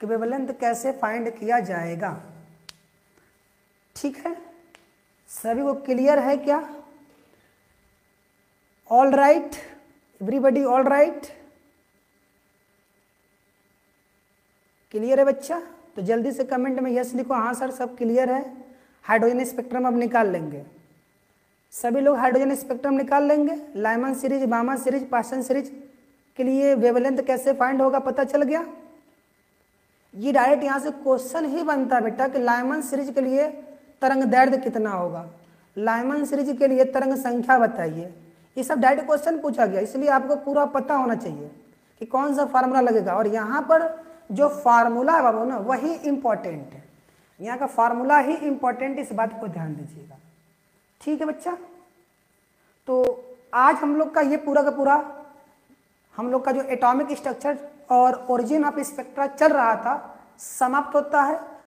कि वेवलेंथ कैसे फाइंड किया जाएगा? ठीक है, सभी को क्लियर है क्या? All right, everybody all right, clear है बच्चा? तो जल्दी से कमेंट में यस लिखो, हाँ सर सब क्लियर है। हाइड्रोजन स्पेक्ट्रम अब निकाल लेंगे, सभी लोग हाइड्रोजन स्पेक्ट्रम निकाल लेंगे। लाइमन सीरीज, बामा सीरीज, पास्चन सीरीज के लिए वेवलेंथ कैसे फाइंड होगा पता चल गया। ये डायरेक्ट यहाँ से क्वेश्चन ही बनता है बेटा कि लाइमन सीरीज के लिए तरंग दैर्ध्य कितना होगा, लाइमन सीरीज के लिए तरंग संख्या बताइए। ये सब डायरेक्ट क्वेश्चन पूछा गया, इसलिए आपको पूरा पता होना चाहिए कि कौन सा फार्मूला लगेगा। और यहाँ पर जो फार्मूला है बाबू ना वही इंपॉर्टेंट है, यहाँ का फार्मूला ही इंपॉर्टेंट, इस बात को ध्यान दीजिएगा। ठीक है बच्चा, तो आज हम लोग का ये पूरा का पूरा हम लोग का जो एटॉमिक स्ट्रक्चर और ओरिजिन ऑफ स्पेक्ट्रा चल रहा था समाप्त होता है।